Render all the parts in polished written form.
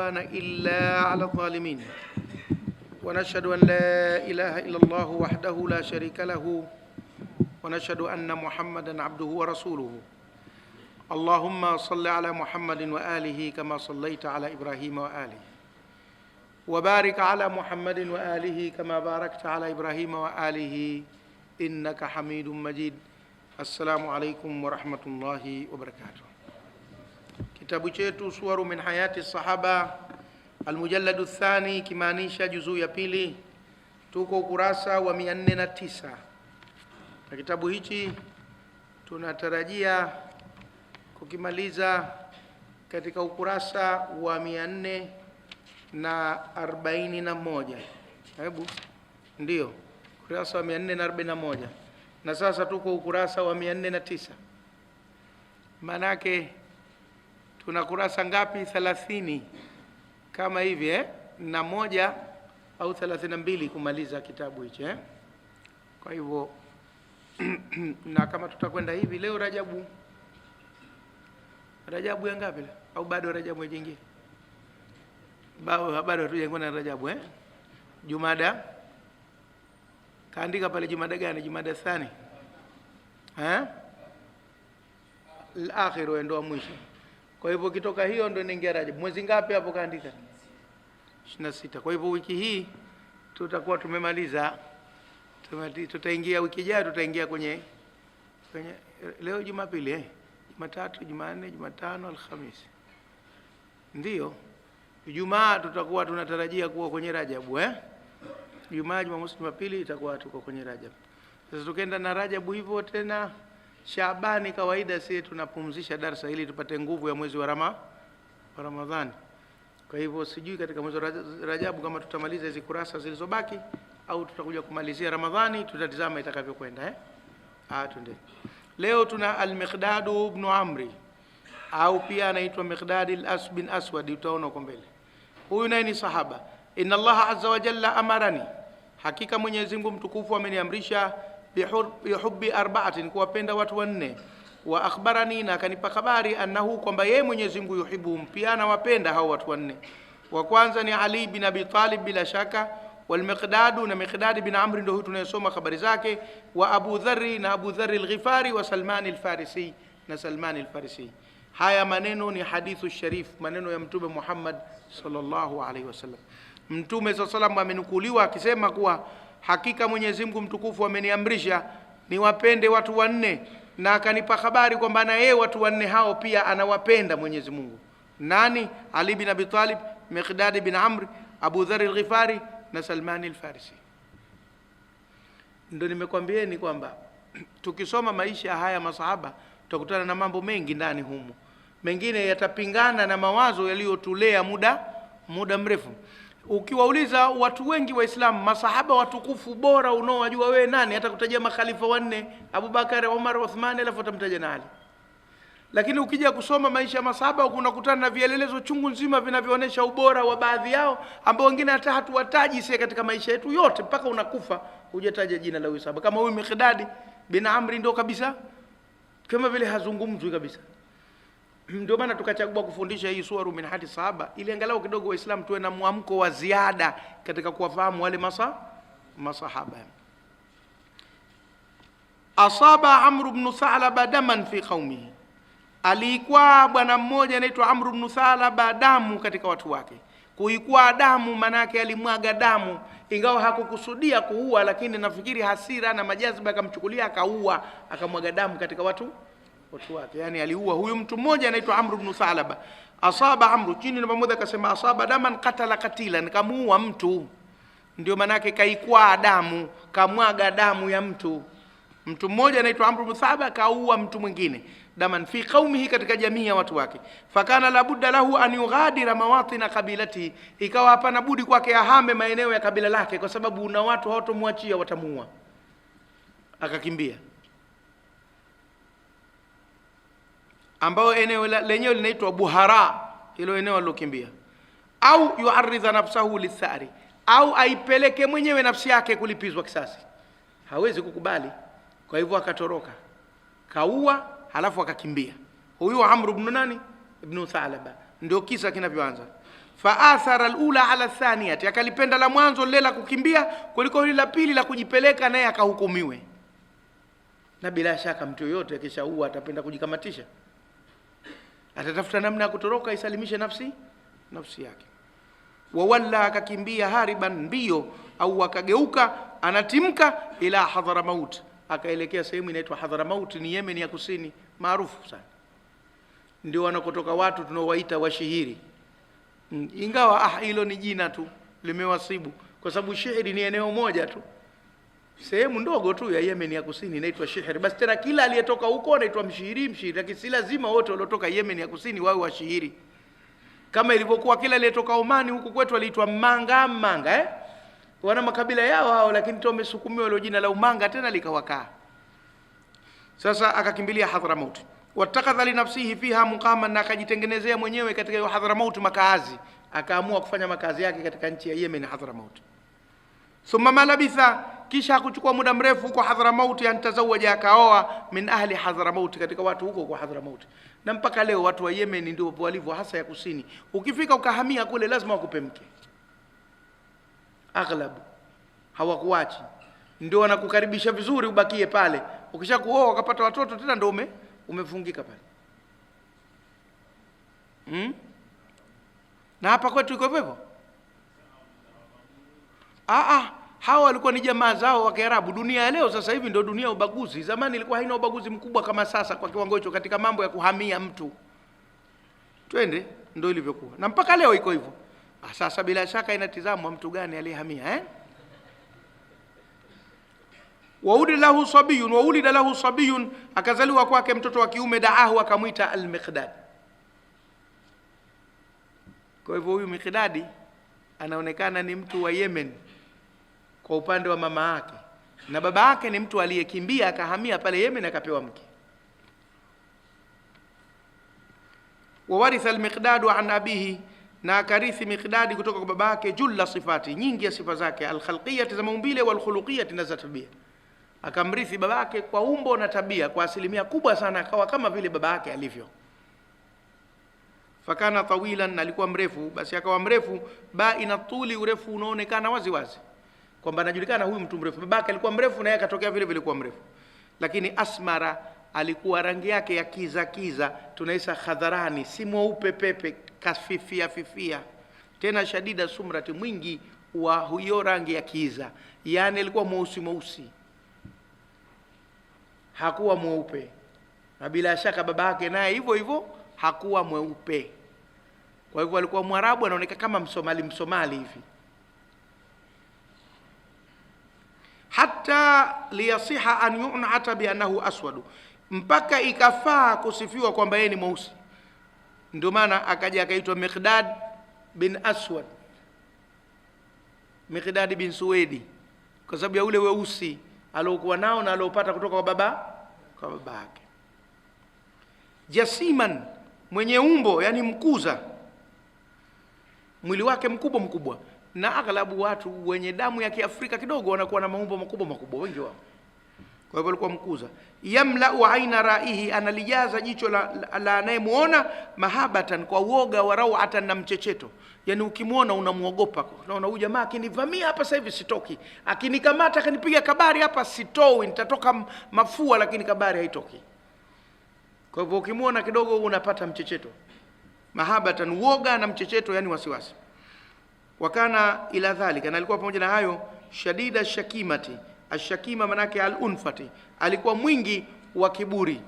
عدوان إلا على الظالمين ونشهد أن لا إله إلا الله وحده لا شريك له ونشهد أن محمدا عبده ورسوله اللهم صل على محمد وآله كما صليت على إبراهيم وآله وبارك على محمد وآله كما باركت على إبراهيم وآله إنك حميد مجيد. Assalamu alaikum warahmatullahi wabarakatuh. Kitabu chetu Suwaru min Hayati Sahaba Almujalladu Thani, kimaanisha juzuu ya pili, tuko ukurasa wa 409. Na kitabu hichi tunatarajia kukimaliza katika ukurasa wa 441. Hebu ndio ukurasa wa 441. Na sasa tuko ukurasa wa 409. Manake tuna kurasa ngapi? 30 kama hivi na moja au 32 kumaliza kitabu hichi Kwa hivyo na kama tutakwenda hivi leo Rajabu ya ngapi au bado Rajabu nyingine? Bado hatujaingia na Rajabu Jumada. Kaandika pale Jumada gani? Jumada Thani. Al-akhir ndio mwisho. Kwa hivyo kitoka hiyo ndio inaingia Rajab. Mwezi ngapi hapo kaandika? 26. Kwa hivyo wiki hii tutakuwa tumemaliza. Tutaingia wiki ijayo, tutaingia kwenye leo Jumapili Jumatatu, Jumanne, Jumatano, Alhamisi. Ndio. Ijumaa tutakuwa tunatarajia kuwa kwenye Rajab Ijumaa, Jumamosi, Jumapili itakuwa tuko kwenye Rajab. Sasa tukaenda na Rajab hivyo tena Shaabani, kawaida sisi tunapumzisha darasa ili tupate nguvu ya mwezi wa Ramadhani. Kwa hivyo sijui katika mwezi wa Rajab kama tutamaliza hizo kurasa zilizobaki au tutakuja kumalizia Ramadhani, tutatizama itakavyokwenda Tunde. Leo tuna Al-Miqdad ibn Amri au pia anaitwa Miqdad bin Aswad, utaona huko mbele. Huyu naye ni sahaba. Inna Allah azza wa jalla amarani, hakika Mwenyezi Mungu mtukufu ameniamrisha bihubbi arba'atin, kuwapenda watu wanne. Wa akhbarani, na akanipa habari, annahu, kwamba yeye Mwenyezi Mungu yuhibbuhum, pia anawapenda hao watu wanne. Wa kwanza ni Ali bin Abi Talib bila shaka, wal Miqdad, na Miqdad bin Amr ndio huyu tunayesoma habari zake, wa Abu Dharr, na Abu Dharr al-Ghifari, wa Salman al-Farisi, na Salman al-Farisi. Haya maneno ni hadithu sharif, maneno ya Mtume Muhammad sallallahu alaihi wasallam. Mtume sallallahu amenukuliwa akisema kuwa hakika Mwenyezi Mungu mtukufu ameniamrisha niwapende watu wanne, na akanipa habari kwamba na yeye watu wanne hao pia anawapenda Mwenyezi Mungu. Nani? Ali bin Abi Talib, Miqdad bin Amr, Abu Dharr al-Ghifari na Salman al-Farisi. Ndio nimekwambieni kwamba tukisoma maisha haya masahaba tutakutana na mambo mengi ndani humu, mengine yatapingana na mawazo yaliyotulea muda mrefu. Ukiwauliza watu wengi Waislamu, masahaba watukufu bora unaowajua wewe nani, hata kutajia makhalifa wanne, Abu Bakar, Umar, Uthman, alafu atamtaja na Ali. Lakini ukija kusoma maisha ya masahaba unakutana na vielelezo chungu nzima vinavyoonyesha ubora wa baadhi yao, ambao wengine hata hatuwataji sisi katika maisha yetu yote, mpaka unakufa hujataja jina la huyo sahaba. Kama huyu Miqdad bin Amr ndio kabisa, kama vile hazungumzwi kabisa. Ndio maana tukachagua kufundisha hii Suwaru min Hayati Sahaba, ili angalau kidogo Waislamu tuwe na mwamko wa ziada katika kuwafahamu wale masahaba. Asaba Amr ibn Thalaba daman fi qaumihi, alikuwa bwana mmoja anaitwa Amr ibn Thalaba damu katika watu wake. Kuikwa damu manake alimwaga damu, ingawa hakukusudia kuua, lakini nafikiri hasira na majaziba akamchukulia akaua, akamwaga damu katika watu wake. Yani aliua huyu mtu mmoja anaitwa Amr ibn Thalaba. Asaba Amr, chini na pamoja akasema asaba daman qatala qatilan, kamuua mtu. Ndio manake kaikwa damu, kamwaga damu ya mtu. Mtu mmoja anaitwa Amr ibn Thalaba kaua mtu mwingine, daman fi qaumihi, katika jamii ya watu wake. Fakana la budda lahu an yughadira mawatin qabilati, ikawa hapana budi kwake ahame maeneo ya kabila lake, kwa sababu una watu hawatomwachia, watamuua. Akakimbia, ambao eneo lenyewe linaitwa Buhara, hilo eneo alilokimbia. Au yuaridha nafsahu lithari, au aipeleke mwenyewe nafsi yake kulipizwa kisasi. Hawezi kukubali, kwa hivyo akatoroka, kaua, halafu akakimbia. Huyu Amr ibn nani? Ibn Thalaba. Ndio kisa kinavyoanza. Faathara alula ala thaniyati, akalipenda la mwanzo lile la kukimbia kuliko hili la pili la kujipeleka, naye akahukumiwe. Na bila shaka mtu yoyote akishaua atapenda kujikamatisha, atatafuta namna ya kutoroka isalimishe nafsi yake. Wawalla, akakimbia hariban, mbio, au akageuka anatimka, ila Hadhramaut, akaelekea sehemu inaitwa Hadhramaut, ni Yemen ya kusini, maarufu sana. Ndio wanakotoka watu tunaowaita washihiri, ingawa hilo ni jina tu limewasibu, kwa sababu shihiri ni eneo moja tu, sehemu ndogo tu ya Yemen ya kusini inaitwa shihiri. Basi tena kila aliyetoka huko anaitwa mshihiri, lakini si lazima wote waliotoka Yemen ya kusini wawe washihiri, kama ilivyokuwa kila aliyetoka Omani huku kwetu aliitwa manga wana makabila yao hao, lakini tu wamesukumiwa ile jina la umanga tena likawakaa. Sasa akakimbilia Hadhramaut, watakadha li nafsihi fiha muqaman, na akajitengenezea mwenyewe katika hiyo Hadhramaut makazi, akaamua kufanya makazi yake katika nchi ya Yemen, Hadhramaut. Thumma malabitha, kisha kuchukua muda mrefu huko Hadhramaut, antazawaja, akaoa min ahli Hadhramaut, katika watu huko kwa Hadhramaut. Na mpaka leo watu wa Yemen ndio walivyo, hasa ya kusini. Ukifika ukahamia kule lazima wakupe mke, aghlabu hawakuachi, ndio wanakukaribisha vizuri ubakie pale. Ukisha kuoa ukapata watoto tena ndio umefungika pale. Na hapa kwetu iko hivyo. Hawa walikuwa ni jamaa zao wa Kiarabu. Dunia ya leo sasa hivi ndio dunia ya ubaguzi. Zamani ilikuwa haina ubaguzi mkubwa kama sasa kwa kiwango hicho katika mambo ya kuhamia mtu. Twende, ndio ilivyokuwa. Na mpaka leo iko hivyo. Sasa bila shaka inatizamwa mtu gani aliyehamia, Waulida lahu sabiyun, akazaliwa kwake mtoto wa kiume, daahu, akamwita al-Miqdad. Kwa hivyo huyu Miqdadi anaonekana ni mtu wa Yemen kwa upande wa mama yake, na baba yake ni mtu aliyekimbia akahamia pale Yemen akapewa mke. Wawaritha al-Miqdad an abihi, na akarithi Miqdadi kutoka kwa baba yake julla sifati, nyingi ya sifa zake, al-khalqiyati, za maumbile, wal khuluqiyati, na za tabia. Akamrithi baba yake kwa umbo na tabia kwa asilimia kubwa sana, akawa kama vile baba yake alivyo. Fakana tawilan, alikuwa mrefu, basi akawa mrefu, baina tuli, urefu unaonekana wazi wazi kwamba anajulikana huyu mtu mrefu. Babake alikuwa mrefu na yeye akatokea vile vile kuwa mrefu. Lakini asmara, alikuwa rangi yake ya kiza, tunaisa khadharani, si mweupe pepe, kafifia, tena shadida sumrati, mwingi wa huyo rangi ya kiza, yani alikuwa mweusi, hakuwa mweupe. Na bila shaka babake naye hivyo hakuwa mweupe. Kwa hivyo alikuwa Mwarabu, anaonekana kama Msomali hivi. Hatta liyasiha an yu'nata bi annahu aswadu, mpaka ikafaa kusifiwa kwamba yeye ni mweusi. Ndio maana akaja akaitwa Miqdad bin Aswad, Miqdad bin Suwedi, kwa sababu ya ule weusi aliokuwa nao na aliopata kutoka kwa baba yake. Jasiman, mwenye umbo, yani mkuza, mwili wake mkubwa, na aghlabu watu wenye damu ya Kiafrika kidogo wanakuwa na maumbo makubwa wengi wao. Kwa hivyo alikuwa mkuza. Yamla'u aina raihi, analijaza jicho la anayemuona, mahabatan, kwa uoga, wa rawatan, na mchecheto. Yani ukimuona unamuogopa, unaona huyu jamaa akinivamia hapa sasa hivi sitoki, akinikamata akanipiga kabari hapa sitoi, nitatoka mafua, lakini kabari haitoki. Kwa hivyo ukimuona kidogo unapata mchecheto, mahabatan, uoga na mchecheto, yani wasiwasi. Wakana ila dhalika, na alikuwa pamoja na hayo, shadida shakimati, ashakima manake al-unfati, alikuwa mwingi wa kiburi.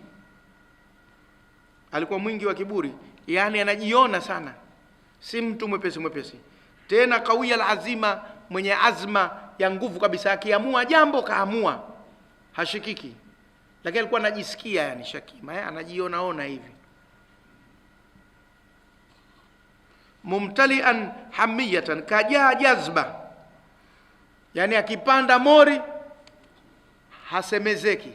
Yani anajiona sana, si mtu mwepesi. Tena qawiya al-azima, mwenye azma ya nguvu kabisa, akiamua jambo kaamua, hashikiki. Lakini alikuwa anajisikia, yani shakima, anajiona hivi. Mumtalian hamiyatan, kajaa jazba, yani akipanda mori hasemezeki.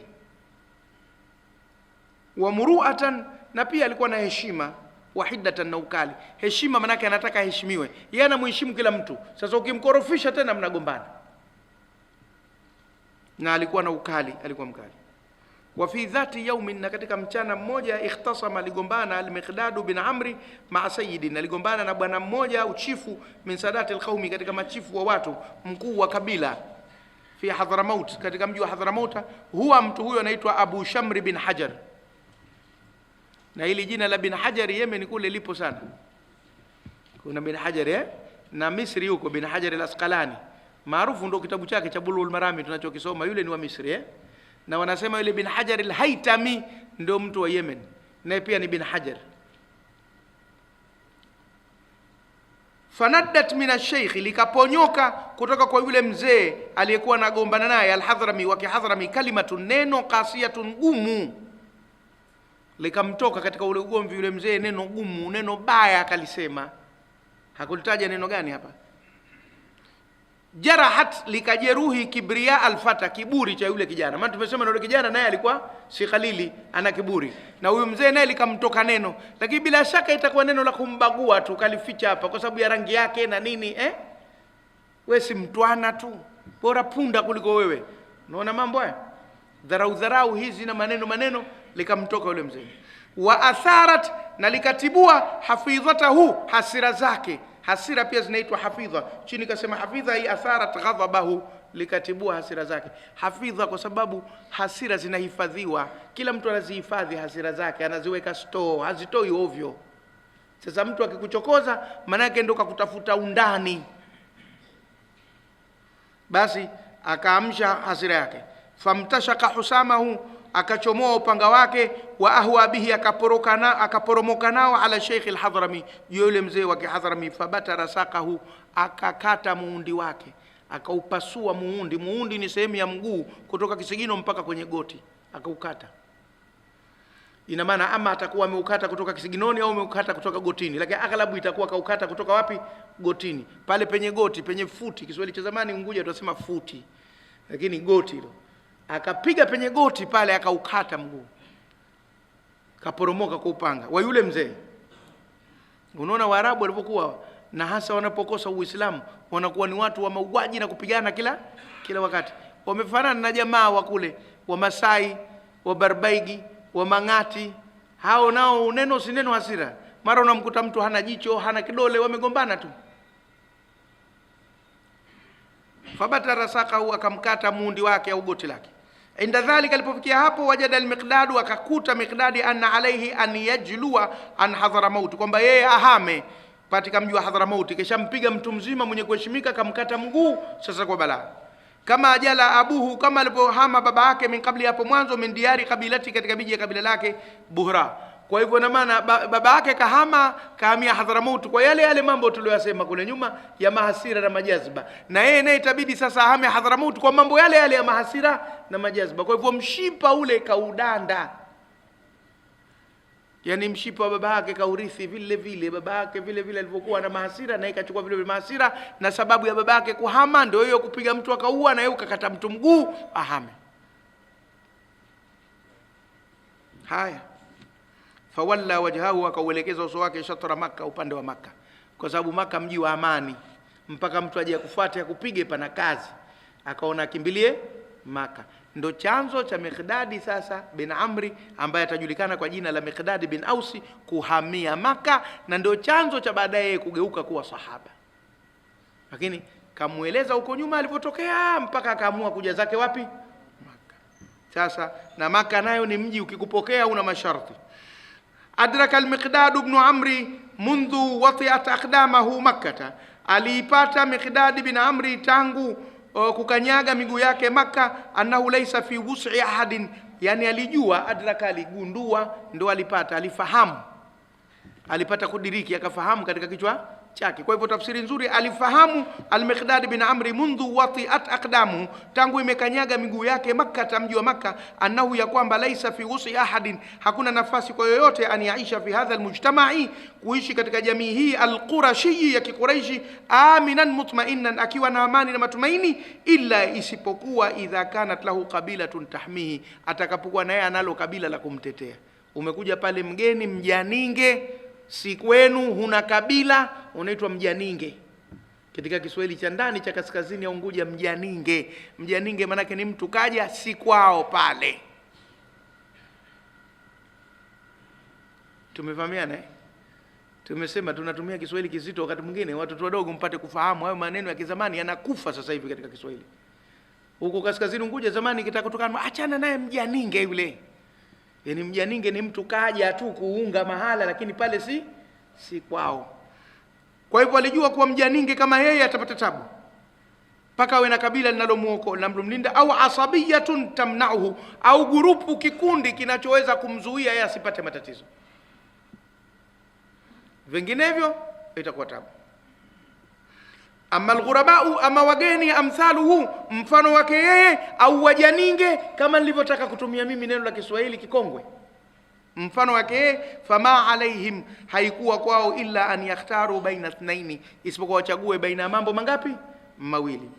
Wa muruatan, na pia alikuwa na heshima. Wahidatan, na ukali. Heshima manake anataka heshimiwe, yeye anamheshimu kila mtu. Sasa ukimkorofisha tena mnagombana. Na alikuwa na ukali, alikuwa mkali. Wa fi dhati yaumin, na katika mchana mmoja, ikhtasama, ligombana al-Miqdad bin Amri ma'a sayyidin, ligombana na bwana mmoja uchifu min sadati al-qaumi, katika machifu wa watu, mkuu wa kabila, fi Hadramaut, katika mji wa Hadramaut. Huwa mtu huyo anaitwa Abu Shamr bin Hajar, na hili jina la bin Hajar Yemen kule lipo sana. Kuna bin Hajar na Misri huko, bin Hajar al-Asqalani maarufu, ndio kitabu chake cha Bulughul Marami tunachokisoma, yule ni wa Misri na wanasema yule bin Hajar al-Haytami ndio mtu wa Yemen, naye pia ni bin Hajar. Fanaddat min ash-shaykh, likaponyoka kutoka kwa yule mzee aliyekuwa anagombana naye al-Hadrami wa Kihadrami, kalimatu, neno, qasiyatun, gumu, likamtoka katika ule ugomvi yule mzee, neno gumu, neno baya akalisema. Hakulitaja neno gani hapa. Jarahat, likajeruhi, kibria alfata, kiburi cha yule kijana. Maana tumesema yule kijana naye alikuwa si khalili, ana kiburi, na huyu mzee naye likamtoka neno, lakini bila shaka itakuwa neno la kumbagua tu, kalificha hapa kwa sababu ya rangi yake na nini. Wewe si mtwana tu, bora punda kuliko wewe. Unaona mambo haya, dharau hizi na maneno, likamtoka yule mzee. Wa atharat, na likatibua, hafidhatahu, hasira zake. Hasira pia zinaitwa hafidha. Chini kasema hafidha, hii atharat ghadhabahu, likatibua hasira zake. Hafidha kwa sababu hasira zinahifadhiwa, kila mtu anazihifadhi hasira zake, anaziweka store, hazitoi ovyo. Sasa mtu akikuchokoza, maana yake ndio kakutafuta undani, basi akaamsha hasira yake. Famtashaka husamahu, akachomoa upanga wake, wa ahwa bihi, akaporomoka nao, ala Sheikh al-Hadrami, yule mzee wa Kihadrami. Fabatara saqahu, akakata muundi wake, akaupasua muundi. Muundi ni sehemu ya mguu kutoka kisigino mpaka kwenye goti, akaukata. Ina maana ama atakuwa ameukata kutoka kisiginoni au ameukata kutoka gotini, lakini aghlabu itakuwa kaukata kutoka wapi? Gotini, pale penye goti, penye futi. Kiswahili cha zamani Unguja tunasema futi, lakini goti hilo. Akapiga penye goti pale, akaukata mguu, kaporomoka kwa upanga wa yule mzee. Unaona Waarabu walipokuwa, na hasa wanapokosa Uislamu, wanakuwa ni watu wa mauaji na kupigana kila wakati. Wamefanana na jamaa wa kule wa Masai, wa Barbaigi, wa Mangati. Hao nao neno si neno hasira, mara unamkuta mtu hana jicho, hana kidole, wamegombana tu. Fabatara saqahu, akamkata muundi wake au goti lake. Inda dhalika, alipofikia hapo, wajada al-Miqdad, akakuta Miqdadi, anna alayhi an yajlua an Hadramaut, kwamba yeye ahame katika mji wa Hadramaut. Kisha mpiga mtu mzima mwenye kuheshimika, akamkata mguu. Sasa kwa balaa, kama ajala abuhu, kama alipohama baba yake, min kabli, hapo mwanzo, min diari kabilati, katika miji ya kabila lake Buhra. Kwa hivyo na maana baba yake kahamia Hadramaut kwa yale mambo tuliyosema kule nyuma ya mahasira na majazba, na yeye naye itabidi sasa ahame Hadramaut kwa mambo yale ya mahasira na majazba. Kwa hivyo mshipa ule kaudanda, yani mshipa wa baba yake kaurithi vile baba yake vile alivyokuwa na mahasira, na ikachukua vile mahasira, na sababu ya baba yake kuhama ndio hiyo kupiga mtu akaua, na yeye ukakata mtu mguu ahame. Haya, fawalla wajhahu, akauelekeza uso wake shatra Makka, upande wa Makka, kwa sababu Makka mji wa amani, mpaka mtu aje akufuate akupige pana kazi, akaona akimbilie Makka. Ndo chanzo cha Miqdadi sasa bin Amri, ambaye atajulikana kwa jina la Miqdadi bin Ausi, kuhamia Makka, na ndo chanzo cha baadaye kugeuka kuwa sahaba. Lakini kamueleza huko nyuma alipotokea, mpaka akaamua kuja zake wapi? Makka. Sasa na Makka nayo ni mji ukikupokea una masharti. Adraka al-Miqdad ibn Amri mundhu wati'at aqdamahu Makkah, aliipata Miqdad bin Amri tangu kukanyaga miguu yake Makka, annahu laysa fi wus'i ahadin, yani alijua, adraka, aligundua, ndo alipata, alifahamu, alipata kudiriki, akafahamu katika kichwa chake. Kwa hivyo tafsiri nzuri, alifahamu al-Miqdad bin Amri mundhu wati'at aqdamu, tangu imekanyaga miguu yake Makka, mji wa Makka, annahu, ya kwamba, laisa fi wus'i ahadin, hakuna nafasi kwa yoyote, an yaisha fi hadha almujtama'i, kuishi katika jamii hii al-Qurashi ya Kiquraishi, aminan mutma'innan, akiwa na amani na matumaini, illa, isipokuwa, idha kanat lahu qabilatun tahmihi, atakapokuwa naye analo kabila la kumtetea. Umekuja pale mgeni mjaninge, si kwenu, huna kabila, unaitwa mjaninge. Katika Kiswahili cha ndani cha kaskazini ya Unguja, mjaninge. Mjaninge manake ni mtu kaja si kwao pale, Tumefahamiana eh? Tumesema tunatumia Kiswahili kizito wakati mwingine watoto wadogo mpate kufahamu hayo maneno ya kizamani yanakufa sasa hivi katika Kiswahili. Huko kaskazini Unguja zamani kitaka kutokana achana naye mjaninge yule. Yaani mjaninge ni mtu kaja tu kuunga mahala lakini pale si kwao. Kwa hivyo alijua kuwa mjaninge kama yeye atapata tabu. Paka awe na kabila linalomuoko linalomlinda au asabiyatun tamna'uhu au grupu kikundi kinachoweza kumzuia yeye asipate matatizo. Vinginevyo itakuwa tabu. Ama alghurabau, ama wageni, amthaluhu, mfano wake yeye, au wajaninge, kama nilivyotaka kutumia mimi neno la Kiswahili kikongwe, mfano wake yeye, fama alaihim, haikuwa kwao illa an yakhtaru baina ithnaini, isipokuwa wachague baina mambo mangapi? Mawili.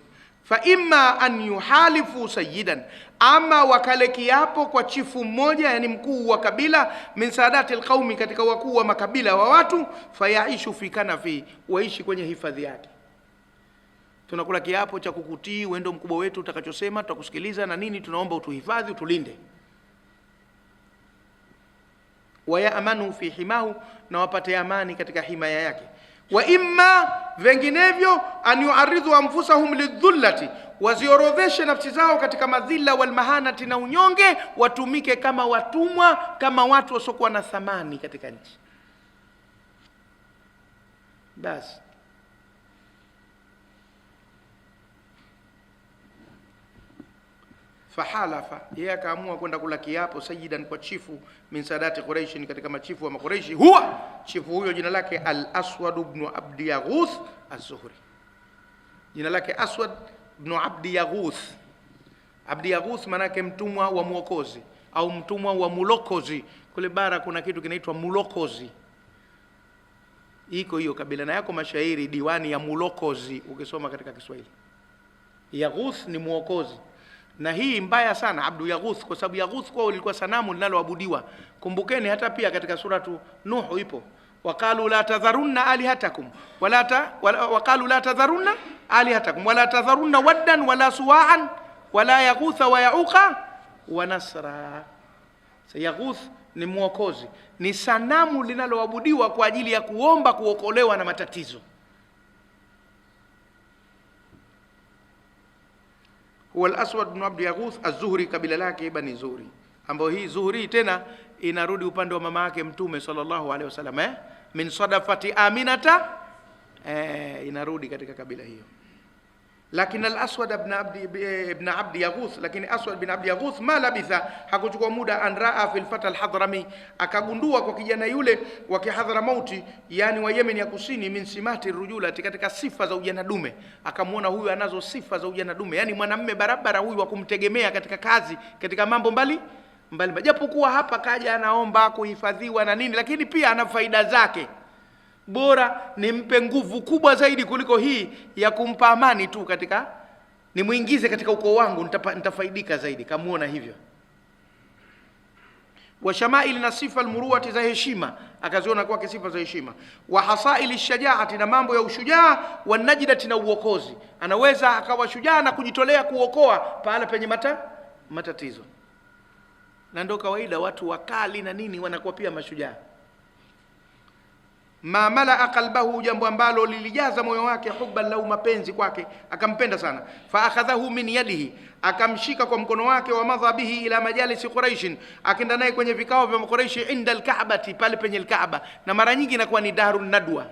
Fa imma an yuhalifu sayyidan, ama wakale kiapo kwa chifu mmoja, yani mkuu wa kabila, min saadati alqaumi, katika wakuu wa makabila wa watu, fayaishu fi kanafi, waishi kwenye hifadhi yake. Tunakula kiapo cha kukutii, wewe ndio mkubwa wetu, utakachosema tutakusikiliza na nini, tunaomba utuhifadhi, utulinde. Wa yaamanu fi himahu, na wapate amani katika himaya yake. Wa imma, vinginevyo, an yu'aridhu anfusahum lidhullati, waziorodheshe nafsi zao katika madhila wal mahanati, na unyonge, watumike kama watumwa, kama watu wasiokuwa na thamani katika nchi. Basi fahalafa, yeye akaamua kwenda kula kiapo sayyidan, kwa chifu min sadati Quraish, katika machifu wa Makuraishi. Huwa chifu huyo jina lake al-Aswad ibn Abdi Yaghuth az-Zuhri. Jina lake Aswad ibn Abdi Yaghuth. Abdi Yaghuth manake mtumwa wa muokozi au mtumwa wa mulokozi. Kule bara kuna kitu kinaitwa mulokozi, iko hiyo kabila, na yako mashairi diwani ya mulokozi ukisoma katika Kiswahili. Yaghuth ni muokozi. Na hii mbaya sana Abdu Yaghuth, kwa sababu Yaghuth kwao ilikuwa sanamu linaloabudiwa. Kumbukeni hata pia katika suratu Nuh ipo, waqalu la tadharunna alihatakum waqalu la tadharunna alihatakum wala tadharunna waddan wala suwa'an wala yaghutha wa yauqa wa nasra. Yaghuth ni muokozi, ni sanamu linaloabudiwa kwa ajili ya kuomba kuokolewa na matatizo. Huwa al-Aswad ibn Abdi Yaghuth az-Zuhri, kabila lake Bani Zuhri, ambayo hii Zuhri tena inarudi upande wa mama yake Mtume sallallahu alaihi wasallam, min sadafati Aminata, inarudi katika kabila hiyo. Lakini al-Aswad ibn Abdi Yaghuth, lakini Aswad ibn Abdi Yaghuth ma labitha, hakuchukua muda, an raa fil fata al-Hadrami, akagundua kwa kijana yule wa Kihadhramauti, yani wa Yemen ya kusini, min simati rujulati, katika sifa za ujana dume. Akamuona huyu anazo sifa za ujana dume, yani mwanamume barabara huyu wa kumtegemea katika kazi, katika mambo mbali. Japokuwa hapa kaja anaomba kuhifadhiwa na nini, lakini pia ana faida zake. Bora nimpe nguvu kubwa zaidi kuliko hii ya kumpa amani tu, katika nimuingize katika ukoo wangu, nitafaidika zaidi. Kamuona hivyo. Wa shamaili, na sifa almuruati, za heshima, akaziona kwake sifa za heshima. Wa hasaili shajaati, na mambo ya ushujaa. Wa najdati, na uokozi, anaweza akawa shujaa na kujitolea kuokoa pahala penye matatizo. Na ndio kawaida watu wakali na nini wanakuwa pia mashujaa. Ma malaa qalbahu, jambo ambalo lilijaza moyo wake, hubban lahu, mapenzi kwake, akampenda sana. Fa akhadhahu min yadihi, akamshika kwa mkono wake. Wa madha bihi ila majalisi Quraish, akenda naye kwenye vikao vya Quraish, inda al-Ka'bati, pale penye al-Kaaba, na mara nyingi inakuwa ni darun nadwa.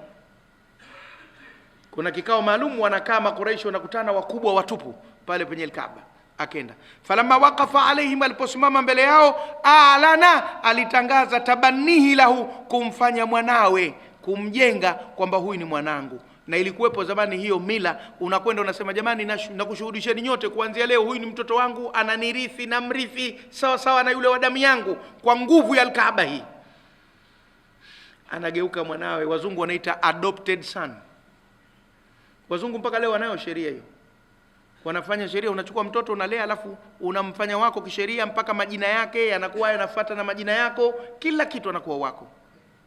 Kuna kikao maalum wanakaa Quraish, wanakutana wakubwa watupu pale penye al-Kaaba. Akenda, falamma waqafa alaihim, aliposimama mbele yao, alana, alitangaza, tabanihi lahu, kumfanya mwanawe, kumjenga kwamba huyu ni mwanangu. Na ilikuwepo zamani hiyo mila, unakwenda unasema, jamani nakushuhudisheni nyote kuanzia leo huyu ni mtoto wangu, ananirithi na mrithi sawa sawa na yule wa damu yangu, kwa nguvu ya al-Kaaba hii. Anageuka mwanawe, wazungu wanaita adopted son. Wazungu mpaka leo wanayo sheria hiyo. Wanafanya sheria, unachukua mtoto unalea, alafu unamfanya wako kisheria, mpaka majina yake yanakuwa yanafuata na majina yako, kila kitu anakuwa wako.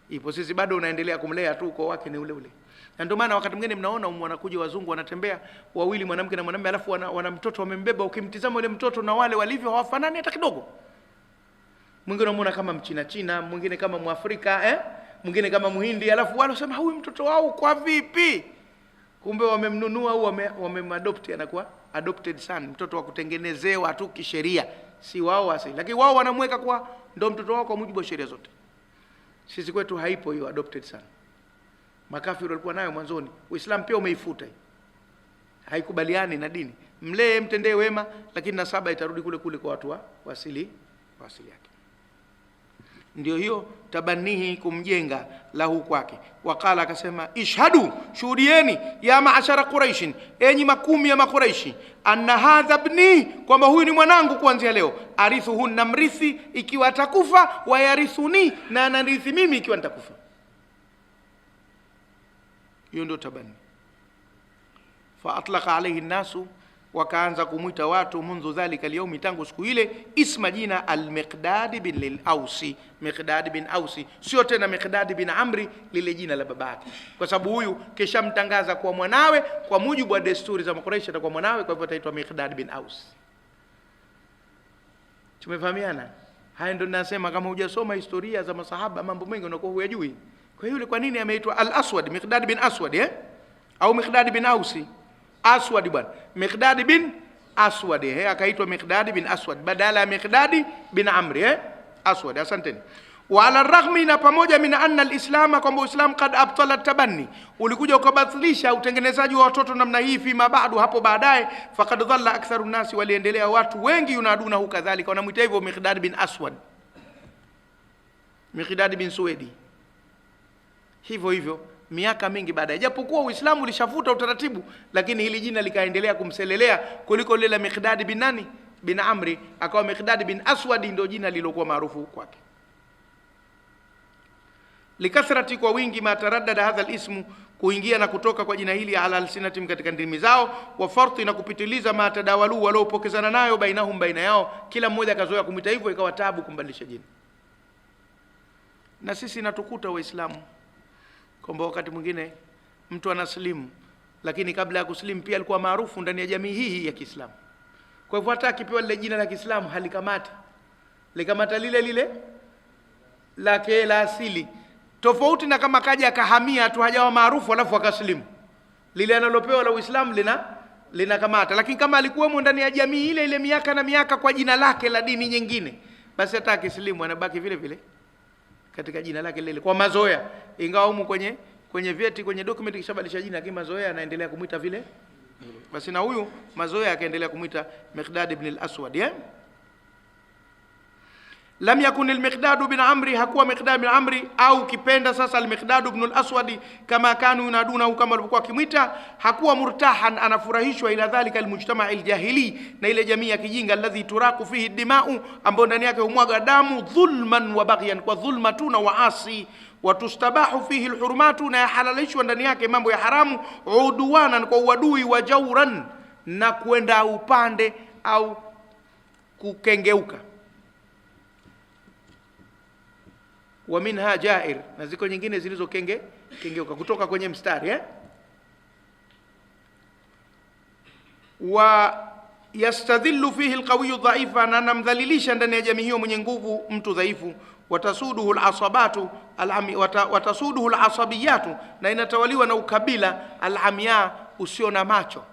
Ipo, sisi bado unaendelea kumlea tu, kwa wake ni ule ule. Na ndio maana wakati mwingine mnaona wanakuja wazungu wanatembea wawili, mwanamke na mwanamume, alafu wana mtoto wamembeba, ukimtizama yule mtoto na wale walivyo hawafanani hata kidogo. mwingine unamuona kama Mchina, mwingine kama Mwafrika, mwingine kama Muhindi, alafu wale wasema huyu mtoto wao kwa vipi? Kumbe wamemnunua au wamemadopt, anakuwa adopted son, mtoto wa kutengenezewa tu kisheria, si wao asili, lakini wao wanamweka kwa ndo mtoto wao kwa mujibu wa sheria zote. Sisi kwetu haipo hiyo adopted son. Makafiri walikuwa nayo mwanzoni, Uislamu pia umeifuta. Haikubaliani na dini. Mlee, mtendee wema, lakini nasaba itarudi kule kule kwa watu wa asili yake. Ndio hiyo tabanihi, kumjenga lahu kwake. Wakala, akasema ishhadu, shuhudieni, ya maashara Quraish, enyi makumi ya Makuraishi, anna hadha ibni, kwamba huyu ni mwanangu kuanzia leo, arithuhu, namrithi ikiwa atakufa, wa yarithuni, na anarithi mimi ikiwa nitakufa. Hiyo ndio tabani. Fa atlaqa alayhi nasu, wakaanza kumuita watu mundu dhalika al-yawm, tangu siku ile, isma, jina al-Miqdad bin al-Ausi. Miqdad bin Ausi, sio tena Miqdad bin Amri, lile jina la babake, kwa sababu huyu kisha mtangaza kwa mwanawe, kwa mujibu wa desturi za Makuraishi atakuwa mwanawe, kwa hivyo ataitwa Miqdad bin Aus. Tumefahamiana? Haya ndio ninasema, kama hujasoma historia za masahaba mambo mengi unakuwa hujui. Kwa hiyo kwa nini ameitwa al-Aswad, Miqdad bin Aswad, au Miqdad bin Ausi? Aswad bwana, Miqdad bin Aswad, akaitwa Miqdad bin Aswad badala ya Miqdad bin Amri, Aswad. Asanteni. Wa ala raghmi, na pamoja, min anna al-islam, kwamba Uislamu kad abtala tabanni, ulikuja ukabatilisha utengenezaji wa watoto namna hii, fi mabadu, hapo baadaye, faqad dhalla aktharu nasi, waliendelea watu wengi, yunaduna hu kadhalika, wanamuita hivyo Miqdad bin Aswad, Miqdad bin Suwedi, hivyo miaka mingi baadaye. Japokuwa Uislamu ulishafuta utaratibu, lakini hili jina likaendelea kumselelea kuliko lile Miqdad bin nani, bin Amri, akawa Miqdad bin Aswad ndio jina lilokuwa maarufu kwake. Likathrati, kwa wingi, ma taraddada hadha alismu, kuingia na kutoka kwa jina hili, ala alsinatim, katika ndimi zao, wa farti, na kupitiliza, ma tadawalu, waliopokezana nayo, bainahum, baina yao, kila mmoja akazoea kumwita hivyo, ikawa taabu kumbadilisha jina. Na sisi natukuta Waislamu kwamba wakati mwingine mtu anaslimu, lakini kabla ya kuslimu pia alikuwa maarufu ndani ya jamii hii ya Kiislamu. Kwa hivyo hata akipewa lile jina la Kiislamu halikamata, likamata lile lake la asili, tofauti na kama kaja akahamia tu hajawa maarufu alafu akaslimu, lile analopewa la Uislamu linakamata. Lakini kama alikuwemo ndani ya jamii ile miaka na miaka kwa jina lake la dini nyingine, basi hata akislimu anabaki vile katika jina lake lile kwa mazoea, ingawa humu kwenye vyeti, kwenye document kishabadilisha jina, lakini mazoea anaendelea kumuita vile. Basi na huyu mazoea akaendelea kumuita Miqdad ibn al-Aswad. Lam yakun al-Miqdad bin Amri, hakuwa Miqdad bin Amri, au kipenda sasa al-Miqdad ibn al-Aswad, kama kanu yunaduna, kama walikuwa kimwita, hakuwa murtahan, anafurahishwa, ila dhalika al-mujtama' al-jahili, na ile jamii ya kijinga, alladhi turaqu fihi dima'u, ambao ndani yake humwaga damu, dhulman wa baghyan, kwa dhulma tu na waasi, watustabahu fihi al-hurumatu, na yahalalishwa ndani yake mambo ya haramu, udwanan, kwa uadui, wa jawran, na kwenda upande au kukengeuka. Wa minha jair, na ziko nyingine zilizo kengeuka kutoka kwenye mstari. Wa yastadhillu fihi alqawiyyu dhaifa, na namdhalilisha ndani ya jamii hiyo mwenye nguvu mtu dhaifu. Watasuduhu alasabatu watasuduhu alasabiyatu, na inatawaliwa na ukabila, alamia, usio na macho.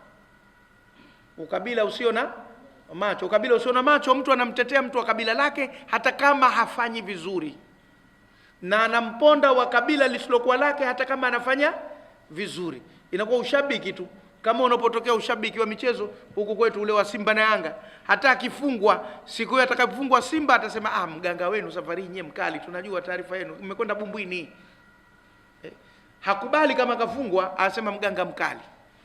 Ukabila usio na macho, ukabila usio na macho, mtu anamtetea mtu wa kabila lake hata kama hafanyi vizuri, na anamponda wa kabila lisilokuwa lake hata kama anafanya vizuri. Inakuwa ushabiki tu, kama unapotokea ushabiki wa michezo huku kwetu ule wa Simba na Yanga. Hata akifungwa siku hiyo, atakapofungwa Simba atasema mganga wenu safari nyie mkali, tunajua taarifa yenu, mmekwenda bumbwini. Hakubali kama kafungwa, anasema mganga mkali.